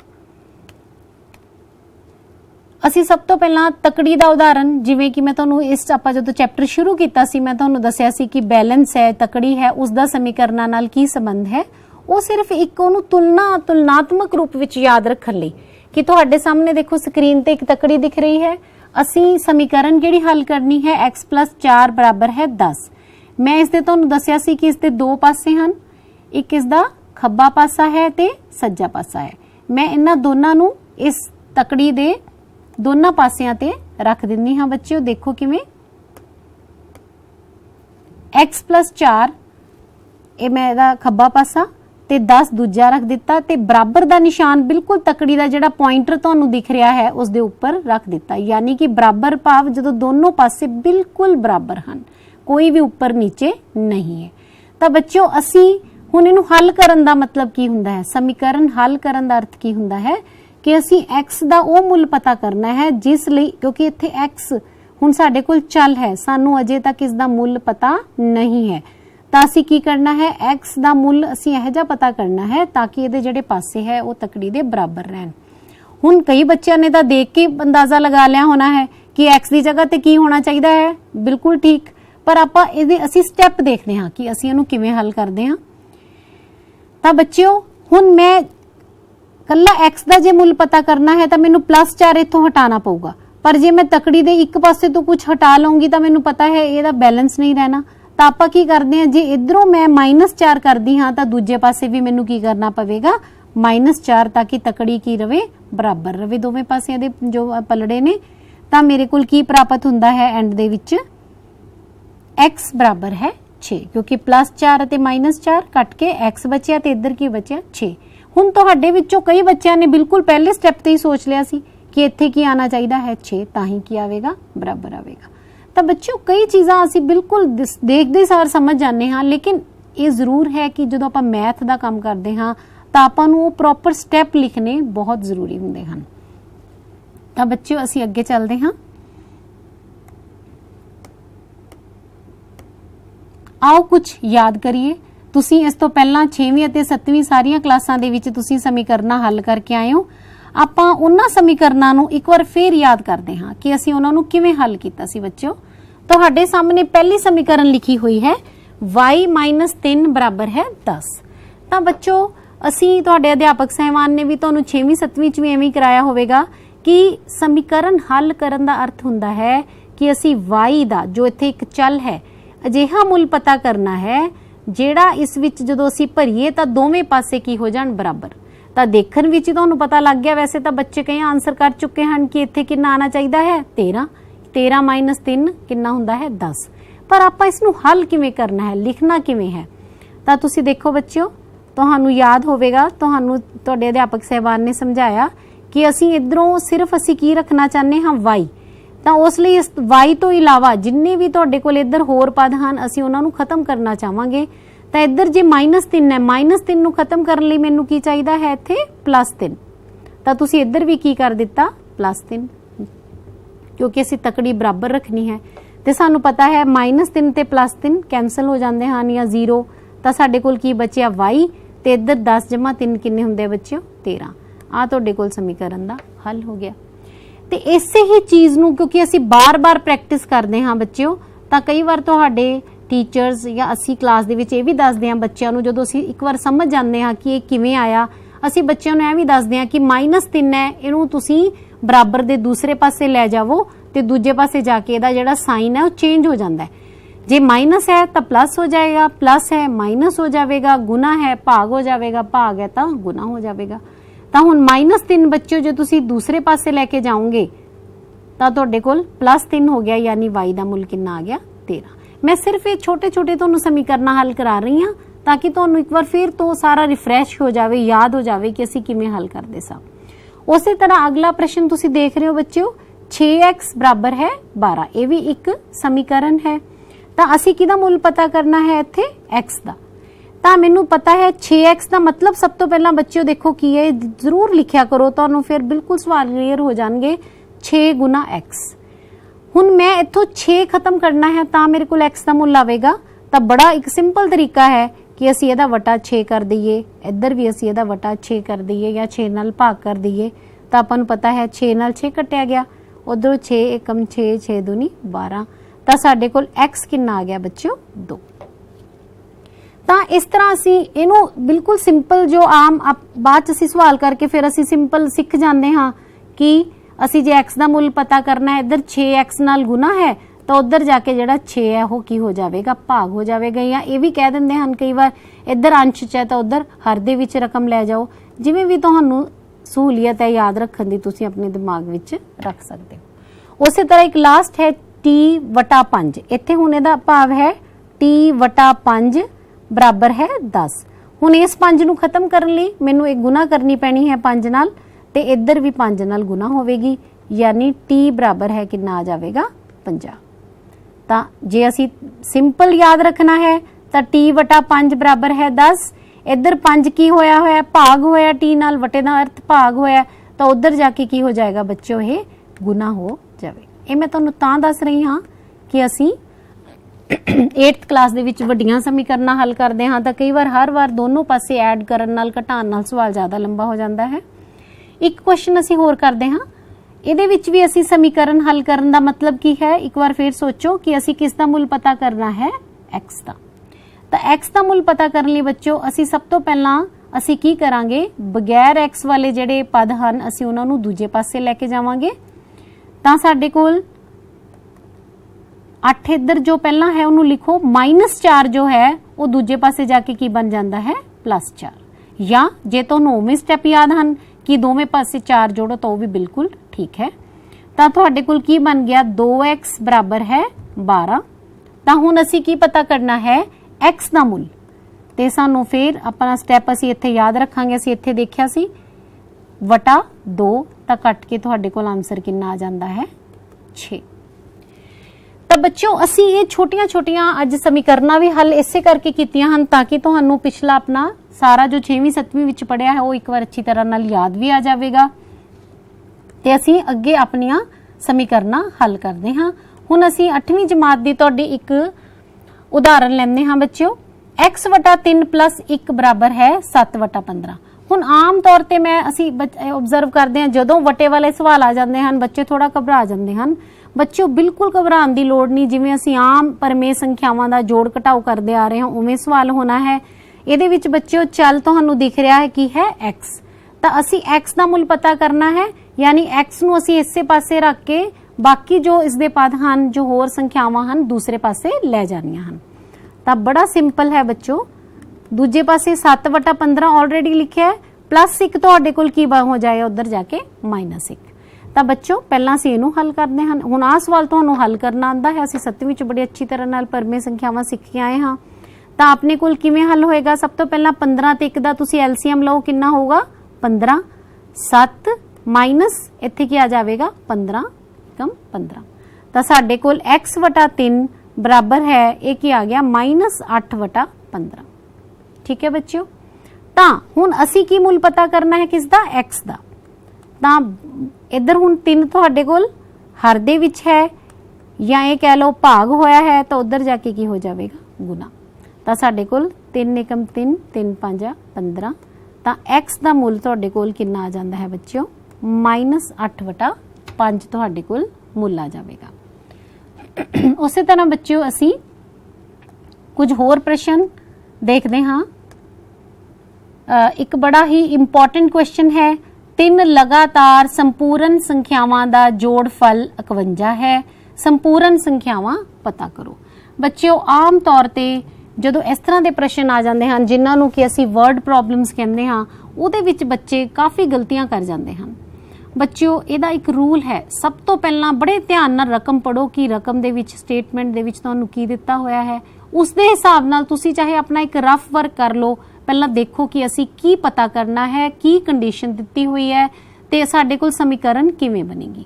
असी सब तो पहला तकड़ी का उदाहरण, जिवें कि मैं तुहानूं इस आपां जदों चैप्टर शुरू कीता सी मैं तुहानूं दस्सिया सी कि बैलेंस है, तकड़ी है, उसका समीकरणां नाल की संबंध है। वो सिर्फ एक उहनूं तुलनात्मक रूप विच याद रखण लई कि तुहाडे सामने देखो स्क्रीन ते एक तकड़ी दिख रही है। असी समीकरण जिहड़ी हल करनी है x + 4 बराबर है 10। मैं इसਦੇ ਤੁਹਾਨੂੰ ਦੱਸਿਆ ਸੀ कि इसਦੇ दो पासे ਹਨ, एक इसका खब्बा पासा है ते सज्जा पासा है। मैं इन्हां दोनों नूं इस तकड़ी दे दोनों पासियां ते रख दिंदी हाँ बच्चों। देखो किवें x + 4 ये मैं इहदा खब्बा पासा ते 10 दूजा रख दिता ते बराबर दा निशान बिल्कुल तकड़ी दा जिहड़ा पॉइंटर तुहानूं दिख रहा है उस दे उपर रख दिता, यानी कि बराबर भाव जदों दोनों पासे बिल्कुल बराबर हैं, कोई भी उपर नीचे नहीं है। तो बच्चों असी हुण इहनूं हल करन दा मतलब की हुंदा है, समीकरण हल करन दा अर्थ की हुंदा है कि असी x दा वो मुल पता करना है जिस लई, क्योंकि इत्थे x हुण साडे कोल चल है, सानू अजे तक इसदा मुल पता नहीं है। तो असी की करना है, x दा मुल असी इहो जिहा पता करना है ताकि इहदे जिहड़े पासे है वो तकड़ी दे बराबर रहन। हुण कई बच्चों ने तो देख के अंदाजा लगा लिया होना है कि x की जगह ते की होना चाहिए है, बिल्कुल ठीक, पर आपां इहदे असी स्टैप देखते हाँ कि असी इहनूं किवें हल करदे हाँ। तो बच्चों हुण मैं कल्ला x दा जे मुल पता करना है तो मैनूं +4 इत्थों हटाना पऊगा, पर जे मैं तकड़ी दे एक पासे तो कुछ हटा लूंगी तो मैनूं पता है इहदा बैलेंस नहीं रहना। तो आपां की करदे हां, जे इधरों मैं -4 करदी हाँ तो दूजे पासे भी मैनूं की करना पवेगा -4, ताकि तकड़ी की रवे बराबर रवे दोवें पासियां दे जो पलड़े ने। तो मेरे कोल की प्राप्त हुंदा है एंड दे विच x बराबर है 6, क्योंकि +4 ते -4 कट के x बचिया ते इधर की बचिया 6। हुण तुहाडे विचों कई बच्चों ने बिल्कुल पहले स्टैप ते ही सोच लिया सी कि इत्थे की आना चाहिए है 6, ताही की आवेगा बराबर आवेगा। तो बच्चों कई चीज़ां असी बिल्कुल देखते सार समझ जाने हाँ, लेकिन ये जरूर है कि जो आपां मैथ का काम करते हाँ तो आपां नूं प्रॉपर स्टैप लिखने बहुत जरूरी हुंदे हन। तो बच्चों असी अगे चलते हाँ। आओ कुछ याद करिए। तुसी इस तो पहला 6वीं ਅਤੇ 7वीं सारियां क्लासां दे विच तुसी समीकरणां हल करके आए हो। आपां उन्हां समीकरणां नूं एक बार फिर याद करते हाँ कि असी उन्हां नूं किवें हल कीता सी। बच्चों तुहाडे सामने पहली समीकरण लिखी हुई है y - 3 बराबर है 10। तो बच्चों असी तुहाडे अध्यापक साहिबान ने भी तुहानूं 6वीं 7वीं च भी एवें कराया होवेगा कि समीकरण हल करन दा अर्थ हुंदा है कि असी y दा जो इत्थे एक चल है अजिहा मुल पता करना है ਜਿਹੜਾ इस विच जदों असी भरीए तो दोवें पासे की हो जाण बराबर। तो देखण विच तुहानूं पता लग गया, वैसे तो बच्चे कई आंसर कर चुके हैं कि इत्थे कितना आना चाहिए है 13, 13 - 3 कितना हुंदा है 10। पर आपां इसनूं हल किवें करना है, लिखना किवें है। तो तुसीं देखो बच्चों तुहानूं याद होवेगा, तुहानूं तुहाडे अध्यापक साहिबान ने समझाया कि असी इधरों सिर्फ असी की रखना चाहते हाँ y, तो उस लिए इस y तो इलावा जिन्ने भी तुहाडे कोल इधर होर पद हैं असी उन्हां नूं खत्म करना चाहांगे। तो इधर जे -3 है, -3 नूं खत्म करने लई मैनूं की चाहिदा है इत्थे +3। तो तुसीं इधर भी की कर दिता +3, क्योंकि असी तकड़ी बराबर रखनी है। तो सानूं पता है -3 ते +3 कैंसल हो जाते हैं या 0। तो साडे कोल की बचिया y, ते इधर 10 + 3 किन्ने हुंदे बच्चों 13। आ तुहाडे कोल समीकरण दा हल हो गया। तो इसे ही चीज़ नूं क्योंकि असी बार-बार प्रैक्टिस करते हाँ बच्चों, तो कई बार तुहाडे टीचर्स या असी क्लास दे विच ये भी दसदे हां बच्चों नूं, जदों असी एक बार समझ जाते हैं कि ये किवें आया, असी बच्चों नूं ये भी दसदे हां कि -3 है, इहनूं तुसीं बराबर दे दूसरे पासे लै जावो ते दूजे पासे जाके इहदा जिहड़ा साइन है वो चेंज हो जाता है। जे माइनस है तो प्लस हो जाएगा, प्लस है माइनस हो जाएगा, गुना है भाग हो जाएगा, भाग है तो गुना हो जाएगा। तो हुण -3 बच्चों जो तुसी दूसरे पासे लैके जाओगे तो तुहाडे कोल +3 हो गया, यानी y दा मुल कितना आ गया 13। मैं सिर्फ ये छोटे छोटे तुहानूं समीकरण हल करा रही हाँ ताकि तुहानूं एक बार फिर तो सारा रिफ्रैश हो जाए, याद हो जाए कि असी किवें हल करदे सां। उसी तरह अगला प्रश्न तुसी देख रहे हो बच्चों 6x बराबर है 12, ये भी एक समीकरण है। तो असी किहदा मुल पता करना है इत्थे x दा। तो मैनू पता है 6x का मतलब सब तो पहला बच्चों देखो की है, जरूर लिखिया करो तो फिर बिल्कुल सवाल क्लीयर हो जाएंगे। 6 गुना x, हुण मैं इत्थों 6 खत्म करना है तो मेरे को x का मुल आवेगा। तो बड़ा एक सिंपल तरीका है कि असी इहदा वटा 6 कर दईए, इधर भी असी इहदा वटा 6 कर दईए या 6 नाल भाग कर दईए। तो आपां नूं पता है 6 नाल 6 कटिया गया, उधरों 6 एकम 6, 6 दूनी 12। तो साडे कोल x कितना आ गया बच्चों 2। तो इस तरह असी इनू बिल्कुल सिंपल जो आम बाद असी सवाल करके फिर असी सिंपल सीख जाते हाँ कि असी जे x का मुल पता करना है, इधर 6x नाल गुना है ਤਾਂ ਉਧਰ ਜਾ ਕੇ ਜਿਹੜਾ 6 ਹੈ ਉਹ ਕੀ ਹੋ ਜਾਵੇਗਾ, ਭਾਗ ਹੋ ਜਾਵੇਗਾ। ਜਾਂ ਇਹ ਵੀ ਕਹਿ ਦਿੰਦੇ ਹਨ ਕਈ ਵਾਰ ਇੱਧਰ ਅੰਸ਼ 'ਚ ਹੈ ਤਾਂ ਉਧਰ ਹਰ ਦੇ ਵਿੱਚ ਰਕਮ ਲੈ ਜਾਓ। ਜਿਵੇਂ ਵੀ ਤੁਹਾਨੂੰ ਸਹੂਲੀਅਤ ਹੈ ਯਾਦ ਰੱਖਣ ਦੀ, ਤੁਸੀਂ ਆਪਣੇ ਦਿਮਾਗ ਵਿੱਚ ਰੱਖ ਸਕਦੇ ਹੋ। ਉਸੇ ਤਰ੍ਹਾਂ ਇੱਕ ਲਾਸਟ ਹੈ t/5। ਇੱਥੇ ਹੁਣ ਇਹਦਾ ਭਾਵ ਹੈ t/5 ਬਰਾਬਰ ਹੈ 10। ਹੁਣ ਇਸ 5 ਨੂੰ ਖਤਮ ਕਰਨ ਲਈ ਮੈਨੂੰ ਇੱਕ ਗੁਣਾ ਕਰਨੀ ਪੈਣੀ ਹੈ 5 ਨਾਲ, ਤੇ ਇੱਧਰ ਵੀ 5 ਨਾਲ ਗੁਣਾ ਹੋਵੇਗੀ, ਯਾਨੀ t ਬਰਾਬਰ ਹੈ ਕਿੰਨਾ ਆ ਜਾਵੇਗਾ, 50। ਤਾਂ ਜੇ ਅਸੀਂ ਸਿੰਪਲ ਯਾਦ ਰੱਖਣਾ ਹੈ ਤਾਂ t/5 ਬਰਾਬਰ ਹੈ 10। ਇੱਧਰ 5 ਕੀ ਹੋਇਆ ਹੋਇਆ, ਭਾਗ ਹੋਇਆ t ਨਾਲ, ਵਟੇ ਦਾ ਅਰਥ ਭਾਗ ਹੋਇਆ, ਤਾਂ ਉਧਰ ਜਾ ਕੇ ਕੀ ਹੋ ਜਾਏਗਾ ਬੱਚਿਓ, ਇਹ ਗੁਣਾ ਹੋ ਜਾਵੇ। ਇਹ ਮੈਂ ਤੁਹਾਨੂੰ ਤਾਂ ਦੱਸ ਰਹੀ ਹਾਂ ਕਿ ਅਸੀਂ 8th ਕਲਾਸ ਦੇ ਵਿੱਚ ਵੱਡੀਆਂ ਸਮੀਕਰਨਾਂ ਹੱਲ ਕਰਦੇ ਹਾਂ ਤਾਂ ਕਈ ਵਾਰ ਹਰ ਵਾਰ ਦੋਨੋਂ ਪਾਸੇ ਐਡ ਕਰਨ ਨਾਲ ਘਟਾਉਣ ਨਾਲ ਸਵਾਲ ਜ਼ਿਆਦਾ ਲੰਬਾ ਹੋ ਜਾਂਦਾ ਹੈ। ਇੱਕ ਕੁਐਸਚਨ ਅਸੀਂ ਹੋਰ ਕਰਦੇ ਹਾਂ, ਇਹਦੇ ਵਿੱਚ ਵੀ ਅਸੀਂ ਸਮੀਕਰਨ ਹੱਲ ਕਰਨ ਦਾ ਮਤਲਬ ਕੀ ਹੈ, ਇੱਕ ਵਾਰ ਫਿਰ ਸੋਚੋ ਕਿ ਅਸੀਂ ਕਿਸ ਦਾ ਮੁੱਲ ਪਤਾ ਕਰਨਾ ਹੈ, x ਦਾ। ਤਾਂ x ਦਾ ਮੁੱਲ ਪਤਾ ਕਰਨ ਲਈ ਬੱਚਿਓ ਅਸੀਂ ਸਭ ਤੋਂ ਪਹਿਲਾਂ ਅਸੀਂ ਕੀ ਕਰਾਂਗੇ, ਬਗੈਰ x ਵਾਲੇ ਜਿਹੜੇ ਪਦ ਹਨ ਅਸੀਂ ਉਹਨਾਂ ਨੂੰ ਦੂਜੇ ਪਾਸੇ ਲੈ ਕੇ ਜਾਵਾਂਗੇ। ਤਾਂ ਸਾਡੇ ਕੋਲ 8 ਇੱਧਰ ਜੋ ਪਹਿਲਾਂ ਹੈ ਉਹਨੂੰ ਲਿਖੋ, -4 ਜੋ ਹੈ ਉਹ ਦੂਜੇ ਪਾਸੇ ਜਾ ਕੇ ਕੀ ਬਣ ਜਾਂਦਾ ਹੈ, +4। ਜਾਂ ਜੇ ਤੁਹਾਨੂੰ ਉਵੇਂ ਸਟੈਪ ਯਾਦ ਹਨ ਕਿ ਦੋਵੇਂ ਪਾਸੇ 4 ਜੋੜੋ ਤਾਂ ਉਹ ਵੀ ਬਿਲਕੁਲ ਠੀਕ ਹੈ। ਤਾਂ ਤੁਹਾਡੇ ਕੋਲ ਕੀ ਬਣ ਗਿਆ, 2x ਬਰਾਬਰ ਹੈ 12। ਤਾਂ ਹੁਣ ਅਸੀਂ ਕੀ ਪਤਾ ਕਰਨਾ ਹੈ, x ਦਾ ਮੁੱਲ। ਤੇ ਸਾਨੂੰ ਫਿਰ ਆਪਣਾ ਸਟੈਪ ਅਸੀਂ ਇੱਥੇ ਯਾਦ ਰੱਖਾਂਗੇ, ਅਸੀਂ ਇੱਥੇ ਦੇਖਿਆ ਸੀ /2, ਤਾਂ ਕੱਟ ਕੇ ਤੁਹਾਡੇ ਕੋਲ ਆਨਸਰ ਕਿੰਨਾ ਆ ਜਾਂਦਾ ਹੈ, 6। ਤਾਂ ਬੱਚਿਓ ਅਸੀਂ ਇਹ ਛੋਟੀਆਂ-ਛੋਟੀਆਂ ਅੱਜ ਸਮੀਕਰਨਾਂ ਵੀ ਹੱਲ ਇਸੇ ਕਰਕੇ ਕੀਤੀਆਂ ਹਨ ਤਾਂ ਕਿ ਤੁਹਾਨੂੰ ਪਿਛਲਾ ਆਪਣਾ ਸਾਰਾ ਜੋ 6ਵੀਂ 7ਵੀਂ ਵਿੱਚ ਪੜਿਆ ਹੈ ਉਹ ਇੱਕ ਵਾਰ ਅੱਛੀ ਤਰ੍ਹਾਂ ਨਾਲ ਯਾਦ ਵੀ ਆ ਜਾਵੇਗਾ ਤੇ ਅਸੀਂ ਅੱਗੇ ਆਪਣੀਆਂ ਸਮੀਕਰਨਾਂ ਹੱਲ ਕਰਦੇ ਹਾਂ। ਹੁਣ ਅਸੀਂ 8ਵੀਂ ਜਮਾਤ ਦੀ ਤੁਹਾਡੀ ਇੱਕ ਉਦਾਹਰਨ ਲੈਂਦੇ ਹਾਂ ਬੱਚਿਓ, x/3 + 1 ਬਰਾਬਰ ਹੈ 7/15। ਹੁਣ ਆਮ ਤੌਰ ਤੇ ਅਸੀਂ ਆਬਜ਼ਰਵ ਕਰਦੇ ਹਾਂ ਜਦੋਂ ਵਟੇ ਵਾਲੇ ਸਵਾਲ ਆ ਜਾਂਦੇ ਹਨ ਬੱਚੇ ਥੋੜਾ ਘਬਰਾ ਜਾਂਦੇ ਹਨ। ਬੱਚਿਓ ਬਿਲਕੁਲ ਘਬਰਾਉਣ ਦੀ ਲੋੜ ਨਹੀਂ, ਜਿਵੇਂ ਅਸੀਂ ਆਮ ਪਰਮੇਯ ਸੰਖਿਆਵਾਂ ਦਾ ਜੋੜ ਘਟਾਓ ਕਰਦੇ ਆ ਰਹੇ ਹਾਂ ਉਵੇਂ ਸਵਾਲ ਹੋਣਾ ਹੈ। ਇਹਦੇ ਵਿੱਚ ਬੱਚਿਓ ਚੱਲ ਤੁਹਾਨੂੰ ਦਿਖ ਰਿਹਾ ਹੈ ਕੀ ਹੈ, x। ਤਾਂ ਅਸੀਂ x ਦਾ ਮੁੱਲ ਪਤਾ ਕਰਨਾ ਹੈ, ਯਾਨੀ x ਨੂੰ ਅਸੀਂ ਇਸੇ ਪਾਸੇ ਰੱਖ ਕੇ ਬਾਕੀ ਜੋ ਇਸ ਦੇ ਪਦ ਹਨ, ਜੋ ਹੋਰ ਸੰਖਿਆਵਾਂ ਹਨ, ਦੂਸਰੇ ਪਾਸੇ ਲੈ ਜਾਣੀਆਂ ਹਨ। ਤਾਂ ਬੜਾ ਸਿੰਪਲ ਹੈ ਬੱਚਿਓ, ਦੂਜੇ ਪਾਸੇ 7/15 ਆਲਰੇਡੀ ਲਿਖਿਆ ਹੈ, +1 ਤੁਹਾਡੇ ਕੋਲ ਕੀ ਹੋ ਜਾਏਗਾ ਉਧਰ ਜਾ ਕੇ -1। ਤਾਂ ਬੱਚੋ ਪਹਿਲਾਂ ਅਸੀਂ ਇਹਨੂੰ ਹੱਲ ਕਰਦੇ ਹਾਂ। ਹੁਣ ਆਹ ਸਵਾਲ ਤੁਹਾਨੂੰ ਹੱਲ ਕਰਨਾ ਆਉਂਦਾ ਹੈ, ਅਸੀਂ 7ਵੀਂ ਚ ਬੜੀ ਅੱਛੀ ਤਰ੍ਹਾਂ ਨਾਲ ਪਰਮੇਯ ਸੰਖਿਆਵਾਂ ਸਿੱਖ ਕੇ ਆਏ ਹਾਂ। ਤਾਂ ਆਪਣੇ ਕੋਲ ਕਿਵੇਂ ਹੱਲ ਹੋਏਗਾ, ਸਭ ਤੋਂ ਪਹਿਲਾਂ 15 ਤੇ 1 ਦਾ ਤੁਸੀਂ ਐਲਸੀਐਮ ਲਓ, ਕਿੰਨਾ ਹੋਊਗਾ 15, 7 ਮਾਈਨਸ ਇੱਥੇ ਕੀ ਆ ਜਾਵੇਗਾ 15 ਕਮ 15। ਤਾਂ ਸਾਡੇ ਕੋਲ x/3 ਬਰਾਬਰ ਹੈ, ਇਹ ਕੀ ਆ ਗਿਆ -8/15। ਠੀਕ ਹੈ ਬੱਚਿਓ। ਤਾਂ ਹੁਣ ਅਸੀਂ ਕੀ ਮੁੱਲ ਪਤਾ ਕਰਨਾ ਹੈ, ਕਿਸ ਦਾ, x ਦਾ। ਤਾਂ ਇੱਧਰ ਹੁਣ 3 ਤੁਹਾਡੇ ਕੋਲ ਹਰ ਦੇ ਵਿੱਚ ਹੈ ਜਾਂ ਇਹ ਕਹਿ ਲਓ ਭਾਗ ਹੋਇਆ ਹੈ, ਤਾਂ ਉਧਰ ਜਾ ਕੇ ਕੀ ਹੋ ਜਾਵੇਗਾ, ਗੁਣਾ। ਤਾਂ ਸਾਡੇ ਕੋਲ 3 × 3 3 5 15। ਤਾਂ x ਦਾ ਮੁੱਲ ਤੁਹਾਡੇ ਕੋਲ ਕਿੰਨਾ ਆ ਜਾਂਦਾ ਹੈ ਬੱਚਿਓ, -8/5 ਤੁਹਾਡੇ ਕੋਲ ਮੁੱਲ ਆ ਜਾਵੇਗਾ। ਉਸੇ ਤਰ੍ਹਾਂ ਬੱਚਿਓ ਅਸੀਂ ਕੁਝ ਹੋਰ ਪ੍ਰਸ਼ਨ ਦੇਖਦੇ ਹਾਂ। ਇੱਕ ਬੜਾ ਹੀ ਇੰਪੋਰਟੈਂਟ ਕੁਐਸਚਨ ਹੈ, 3 ਲਗਾਤਾਰ ਸੰਪੂਰਨ ਸੰਖਿਆਵਾਂ ਦਾ ਜੋੜਫਲ 51 ਹੈ, ਸੰਪੂਰਨ ਸੰਖਿਆਵਾਂ ਪਤਾ ਕਰੋ। ਬੱਚਿਓ ਆਮ ਤੌਰ ਤੇ ਜਦੋਂ ਇਸ ਤਰ੍ਹਾਂ ਦੇ ਪ੍ਰਸ਼ਨ ਆ ਜਾਂਦੇ ਹਨ ਜਿਨ੍ਹਾਂ ਨੂੰ ਕਿ ਅਸੀਂ ਵਰਡ ਪ੍ਰੋਬਲਮਸ ਕਹਿੰਦੇ ਹਾਂ, ਉਹਦੇ ਵਿੱਚ ਬੱਚੇ ਕਾਫੀ ਗਲਤੀਆਂ ਕਰ ਜਾਂਦੇ ਹਨ। ਬੱਚਿਓ ਇਹਦਾ ਇੱਕ ਰੂਲ ਹੈ, ਸਭ ਤੋਂ ਪਹਿਲਾਂ ਬੜੇ ਧਿਆਨ ਨਾਲ ਰਕਮ ਪੜੋ ਕਿ ਰਕਮ ਦੇ ਵਿੱਚ ਸਟੇਟਮੈਂਟ ਦੇ ਵਿੱਚ ਤੁਹਾਨੂੰ ਕੀ ਦਿੱਤਾ ਹੋਇਆ ਹੈ, ਉਸ ਦੇ ਹਿਸਾਬ ਨਾਲ ਤੁਸੀਂ ਚਾਹੇ ਆਪਣਾ ਇੱਕ ਰਫ ਵਰਕ ਕਰ ਲਓ। ਪਹਿਲਾਂ ਦੇਖੋ ਕਿ ਅਸੀਂ ਕੀ ਪਤਾ ਕਰਨਾ ਹੈ, ਕੀ ਕੰਡੀਸ਼ਨ ਦਿੱਤੀ ਹੋਈ ਹੈ ਤੇ ਸਾਡੇ ਕੋਲ ਸਮੀਕਰਨ ਕਿਵੇਂ ਬਣੇਗੀ।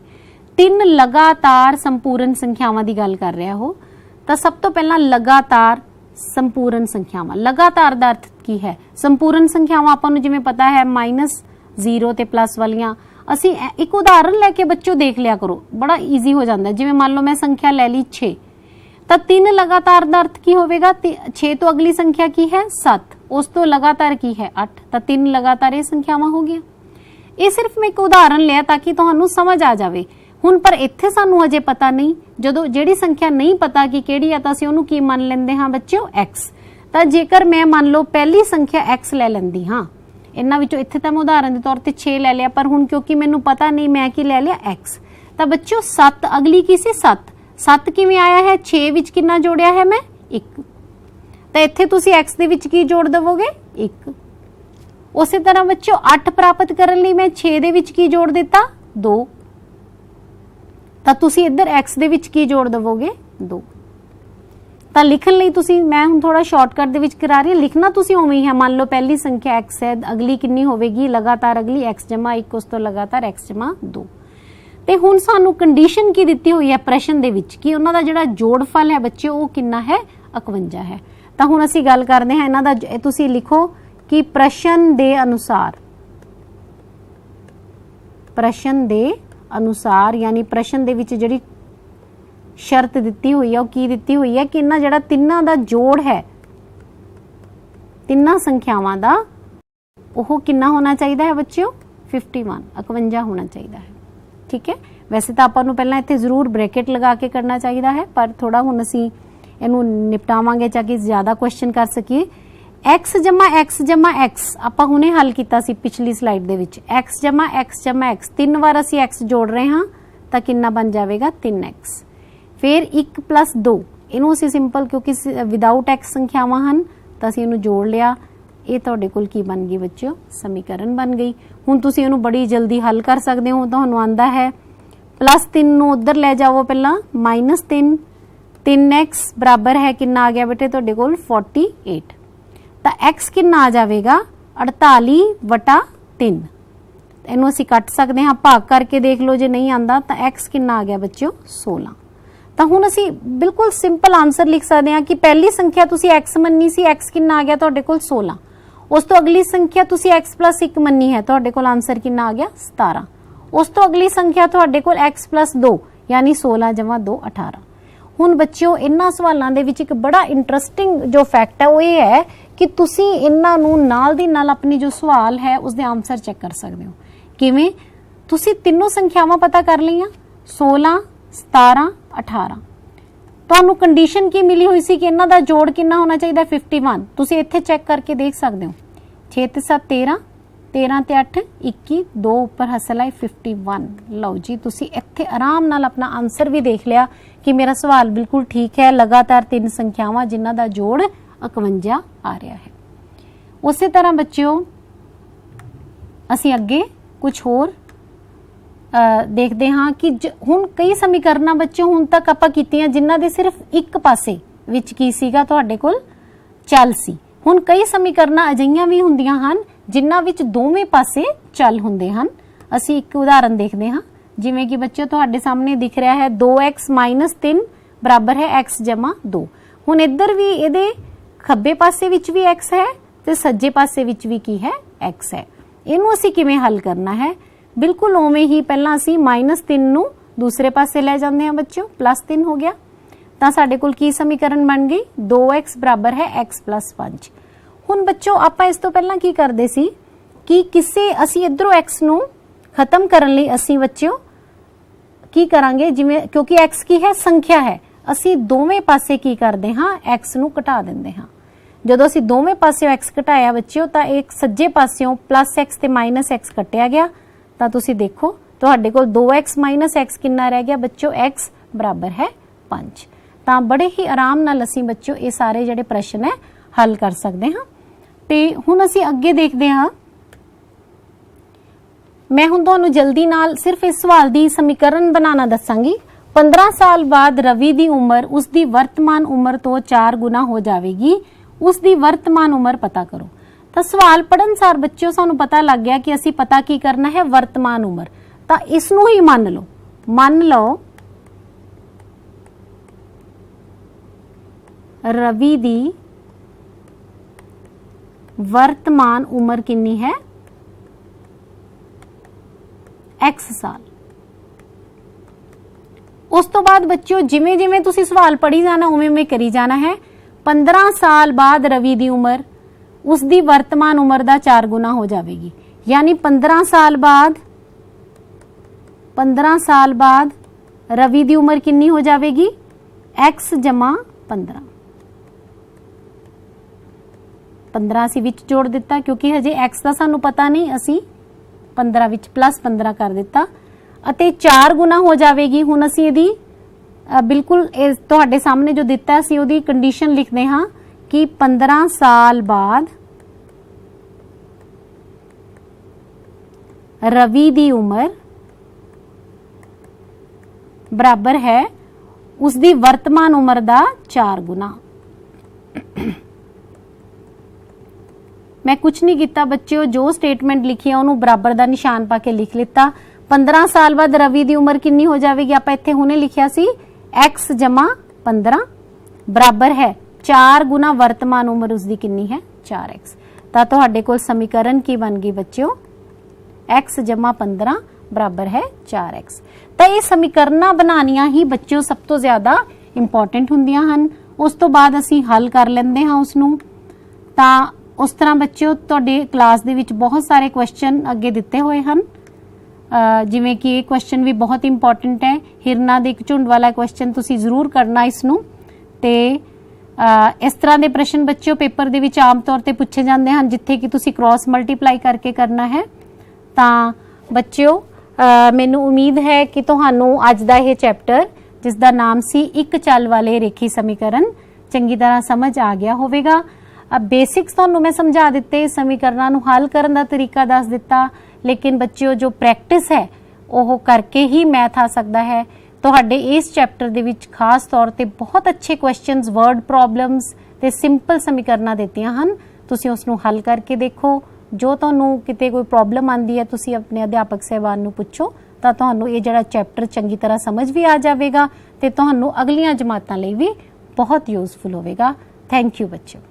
3 ਲਗਾਤਾਰ ਸੰਪੂਰਨ ਸੰਖਿਆਵਾਂ ਦੀ ਗੱਲ ਕਰ ਰਿਹਾ ਹੋ, ਤਾਂ ਸਭ ਤੋਂ ਪਹਿਲਾਂ ਲਗਾਤਾਰ ਸੰਪੂਰਨ ਸੰਖਿਆਵਾਂ। ਲਗਾਤਾਰ ਦਾ ਅਰਥ ਕੀ ਹੈ, ਸੰਪੂਰਨ ਸੰਖਿਆਵਾਂ ਆਪਾਂ ਨੂੰ ਜਿਵੇਂ ਪਤਾ ਹੈ -0 ਤੇ ਪਲੱਸ ਵਾਲੀਆਂ। ਅਸੀਂ ਇੱਕ ਉਦਾਹਰਨ ਲੈ ਕੇ ਬੱਚੋ ਦੇਖ ਲਿਆ ਕਰੋ, ਬੜਾ ਈਜ਼ੀ ਹੋ ਜਾਂਦਾ। ਜਿਵੇਂ ਮੰਨ ਲਓ ਮੈਂ ਸੰਖਿਆ ਲੈ ਲਈ 6, ਤਾਂ 3 ਲਗਾਤਾਰ ਦਾ ਅਰਥ ਕੀ ਹੋਵੇਗਾ, 6 ਤੋਂ ਅਗਲੀ ਸੰਖਿਆ ਕੀ ਹੈ 7, ਉਸ ਤੋਂ ਲਗਾਤਾਰ ਕੀ ਹੈ 8, ਤਾਂ 3 ਲਗਾਤਾਰ ਇਹ ਸੰਖਿਆਵਾਂ ਹੋ ਗਈਆਂ। ਇਹ ਸਿਰਫ ਮੈਂ ਇੱਕ ਉਦਾਹਰਨ ਲਿਆ ਤਾਂ ਕਿ ਤੁਹਾਨੂੰ ਸਮਝ ਆ ਜਾਵੇ। ਹੁਣ ਪਰ ਇੱਥੇ ਸਾਨੂੰ ਅਜੇ ਪਤਾ ਨਹੀਂ, ਜਦੋਂ ਜਿਹੜੀ ਸੰਖਿਆ ਨਹੀਂ ਪਤਾ ਕਿ ਕਿਹੜੀ ਆ ਤਾਂ ਅਸੀਂ ਉਹਨੂੰ ਕੀ ਮੰਨ ਲੈਂਦੇ ਹਾਂ ਬੱਚਿਓ, x। ਤਾਂ ਜੇਕਰ ਮੈਂ ਮੰਨ ਲਓ ਪਹਿਲੀ ਸੰਖਿਆ x ਲੈ ਲੈਂਦੀ ਹਾਂ, ਇਹਨਾਂ ਵਿੱਚੋਂ ਇੱਥੇ ਤਾਂ ਮੈਂ ਉਦਾਹਰਨ ਦੇ ਤੌਰ ਤੇ 6 ਲੈ ਲਿਆ, ਪਰ ਹੁਣ ਕਿਉਂਕਿ ਮੈਨੂੰ ਪਤਾ ਨਹੀਂ ਮੈਂ ਕੀ ਲੈ ਲਿਆ x। ਤਾਂ ਬੱਚਿਓ 7 ਅਗਲੀ ਕੀ ਸੀ 7, 7 किवें आया है? 6 विच कितना जोड़िया है मैं? 1। तो इत्थे तुसी x दे विच की जोड़ दवोगे? 1। उस तरह बच्चों 8 प्राप्त करने लई मैं 6 दे विच की जोड़ दिता? 2। तो तुसी इधर x दे विच की जोड़ दवोगे? 2। तो लिखण लई तुसी मैं हुण थोड़ा शॉर्टकट दे विच करा रही, लिखना तुसी उवें ही है। मान लो पहली संख्या x है, अगली कितनी होवेगी? लगातार अगली x जमा 1, उस तो लगातार x जमा 2। ते हुण सानू कंडीशन की दित्ती हुई है प्रश्न दे विच कि उन्हां दा जिहड़ा जोड़फल है बच्चे वो कितना है? 51 है। तो हुण असीं गल करदे हां इन्हां दा। तुसी लिखो कि प्रश्न दे अनुसार यानी प्रश्न दे विच जिहड़ी शर्त दित्ती हुई है, की दित्ती हुई है कि इन्हां जिहड़ा तिन्नां दा जोड़ है, तिन्नां संख्यावां दा ओह कितना होना चाहिए है बच्चों? 51 होना चाहिए है। ठीक है, वैसे तो आपां नूं पहलां इत्थे जरूर ब्रैकेट लगा के करना चाहिए है, पर थोड़ा हुण असीं इहनूं निपटावांगे ताकि ज़्यादा क्वेश्चन कर सकीए। x जमा x आपां हुणे हल कीता सी पिछली स्लाइड दे विच। x जमा x 3 बार असीं x जोड़ रहे हां तां कितना बन जाएगा? 3x। फिर 1 + 2 इहनूं असीं सिंपल क्योंकि विदाउट x संख्यावां हन तां असीं इहनूं जोड़ लिया। ये तुहाडे कोल की बन गई बच्चों? समीकरण बन गई। हुण तुसीं इहनूं बड़ी जल्दी हल कर सकदे हो। तुहानूं आंदा है +3 नूं उधर ले जाओ पहला -3, 3x बराबर है कितना आ गया बेटे तुहाडे कोल? 48। तो x कितना आ जाएगा? 48/3। इहनूं असीं कट सकते हाँ, भाग करके देख लो जे नहीं आंदा तो x कितना आ गया बच्चों? 16। तो हुण असीं बिल्कुल सिंपल आंसर लिख सकते हैं कि पहली संख्या तुसीं x मन्नी सी, x कितना आ गया तुहाडे कोल? 16। उस तो अगली संख्या तुसीं x + 1 मन्नी है, तुहाडे कोल आंसर कितना आ गया? 17। उस तो अगली संख्या तुहाडे कोल x + 2 यानी 16 जमा 2 18। हुण बच्चों इन्हां सवालों दे विच एक बड़ा इंटरस्टिंग जो फैक्ट है वो ये है कि तुसीं इन्हां नूं नाल दी नाल अपनी जो सवाल है उसदे आंसर चेक कर सकदे हो। किवें? तुसीं तीनों संख्यावां पता कर लईआं 16 17 18। तुहानूं कंडीशन की मिली हुई सी कि इन्हां दा जोड़ कितना होना चाहिए? 51। तुसीं इत्थे चेक करके देख सकदे हो। 6 ते 7 13, 13 ते 8 21, 2 उपर हासल आए 51। लो जी तुसीं इत्थे आराम नाल अपना आंसर भी देख लिया कि मेरा सवाल बिल्कुल ठीक है। लगातार 3 संख्यावां जिन्हां दा जोड़ 51 आ रहा है। उसी तरह बच्चों असीं अगे कुछ होर देखते हाँ कि हुण कई समीकरण बच्चों हुण तक आपां कीतियां जिन्हां दे सिर्फ एक पासे विच की सीगा तुहाडे कोल चल सी। हुण कई समीकरण अजिहियां भी हुंदियां हन जिन्हां विच दोवें पासे चल हुंदे हन। असीं एक उदाहरण देखते हाँ, जिवें कि बच्चों तुहाडे सामने दिख रहा है 2x - 3 बराबर है x जमा 2। हुण इधर भी इहदे खब्बे पासे विच भी x है ते सज्जे पासे विच भी की है? x है। इहनूं असीं किवें हल करना है? बिल्कुल उवें ही पहलां असीं -3 नूं दूसरे पासे ले जांदे हां बच्चों, +3 हो गया। तां साडे कोल की समीकरण बन गई? 2x बराबर है x + 5। हुण बच्चों आपां इस तो पहलां की करदे सी कि किसे असीं इधरों x नूं खत्म करन लई असीं बच्चों की करांगे, जिवें क्योंकि x की है संख्या है, असीं दोवें पासे की करदे हां x नूं घटा दिंदे हां। जदों असीं दोवें पासियों x घटाया बच्चों तां एक सज्जे पासियों +x ते -x कटिया गया। तां तुसीं देखो तुहाडे कोल 2x - x कितना रह गया बच्चों? x बराबर है 5। तां बड़े ही आराम नाल असीं बच्चों ये सारे जिहड़े प्रश्न है हल कर सकते हाँ। ते हुण असीं अगे देखदे हाँ। मैं हुण तुहानूं जल्दी नाल सिर्फ इस सवाल दी समीकरण बनाना दसांगी। 15 साल बाद रवि दी उम्र उसकी वर्तमान उम्र तो 4 गुना हो जाएगी, उसकी वर्तमान उम्र पता करो। तो सवाल पढ़न सार बच्चों सानू पता लग गया कि असी पता की करना है? वर्तमान उम्र। तो इसनू ही मान लो रवि दी वर्तमान उम्र कितनी है? x साल। उस तो बाद बच्चों जिमें जिमें तुसी सवाल पढ़ी जाना उमें में करी जाना है। 15 साल बाद रवि दी उम्र उसकी वर्तमान उम्र का 4 गुना हो जाएगी, यानी 15 साल बाद रवि की उम्र कितनी हो जाएगी? x जमा 15। 15 असी विच जोड़ दिता क्योंकि हजे x का सानू पता नहीं, असी 15 विच +15 कर दिता अते 4 गुना हो जाएगी। हुण असी इहदी ਬਿਲਕੁਲ ਇਹ ਤੁਹਾਡੇ ਸਾਹਮਣੇ ਜੋ ਦਿੱਤਾ ਸੀ ਉਹਦੀ ਕੰਡੀਸ਼ਨ ਲਿਖਦੇ ਹਾਂ ਕਿ 15 ਸਾਲ ਬਾਅਦ रवि दी उम्र बराबर है उसकी वर्तमान उम्र का 4 गुना। मैं कुछ नहीं किया बच्चों, जो स्टेटमेंट लिखी है उन्होंने बराबर का निशान पा के लिख लिता। 15 साल बाद रवि की उम्र कितनी हो जाएगी, आप इत्थे हुणे लिखिया सी x जमा 15 बराबर है 4 गुना वर्तमान उम्र उसकी कितनी है 4x। तो तुहाडे कोल समीकरण की बन गई बच्चों x जमा 15 बराबर है 4x। तो ये समीकरणा बनानिया ही बच्चों सब तो ज्यादा इंपॉर्टेंट हुंदियां हन। उस तो बाद असी हल कर लेंदे हां उसनू। तां उस तरह बच्चों तुहाडे क्लास दे विच बहुत सारे क्वेश्चन अगे दिते हुए हैं, जिवें कि ये क्वेश्चन भी बहुत इंपॉर्टेंट है, हिरना दे एक झुंड वाला क्वेश्चन तुसी जरूर करना इसनू। ते इस तरह के प्रश्न बच्चों पेपर दे विच आम तौर ते पूछे जाते हैं जिथे कि तुसी क्रॉस मल्टीप्लाई करके करना है। ਤਾਂ ਬੱਚਿਓ ਮੈਨੂੰ ਉਮੀਦ ਹੈ ਕਿ ਤੁਹਾਨੂੰ ਅੱਜ ਦਾ ਇਹ ਚੈਪਟਰ ਜਿਸ ਦਾ ਨਾਮ ਸੀ ਇੱਕ ਚੱਲ ਵਾਲੇ ਰੇਖੀ ਸਮੀਕਰਨ ਚੰਗੀ ਤਰ੍ਹਾਂ ਸਮਝ ਆ ਗਿਆ ਹੋਵੇਗਾ। ਬੇਸਿਕਸ ਤੁਹਾਨੂੰ ਮੈਂ ਸਮਝਾ ਦਿੱਤੇ, ਸਮੀਕਰਨਾਂ ਨੂੰ ਹੱਲ ਕਰਨ ਦਾ ਤਰੀਕਾ ਦੱਸ ਦਿੱਤਾ, ਲੇਕਿਨ ਬੱਚਿਓ ਜੋ ਪ੍ਰੈਕਟਿਸ ਹੈ ਉਹ ਕਰਕੇ ਹੀ ਮੈਥ ਆ ਸਕਦਾ ਹੈ। ਤੁਹਾਡੇ ਇਸ ਚੈਪਟਰ ਦੇ ਵਿੱਚ ਖਾਸ ਤੌਰ ਤੇ ਬਹੁਤ ਅੱਛੇ ਕੁਐਸਚਨਸ, ਵਰਡ ਪ੍ਰੋਬਲਮਸ ਤੇ ਸਿੰਪਲ ਸਮੀਕਰਨਾਂ ਦਿੱਤੀਆਂ ਹਨ। ਤੁਸੀਂ ਉਸ ਨੂੰ ਹੱਲ ਕਰਕੇ ਦੇਖੋ। जो तुहानू किते कोई प्रॉब्लम आंदी है तुसी अपने अध्यापक साहबान नू पुछो, तां तुहानू ये जिहड़ा चैप्टर चंगी तरह समझ भी आ जाएगा ते तुहानू अगलियां जमातां लई भी बहुत यूजफुल होवेगा। थैंक यू बच्चों।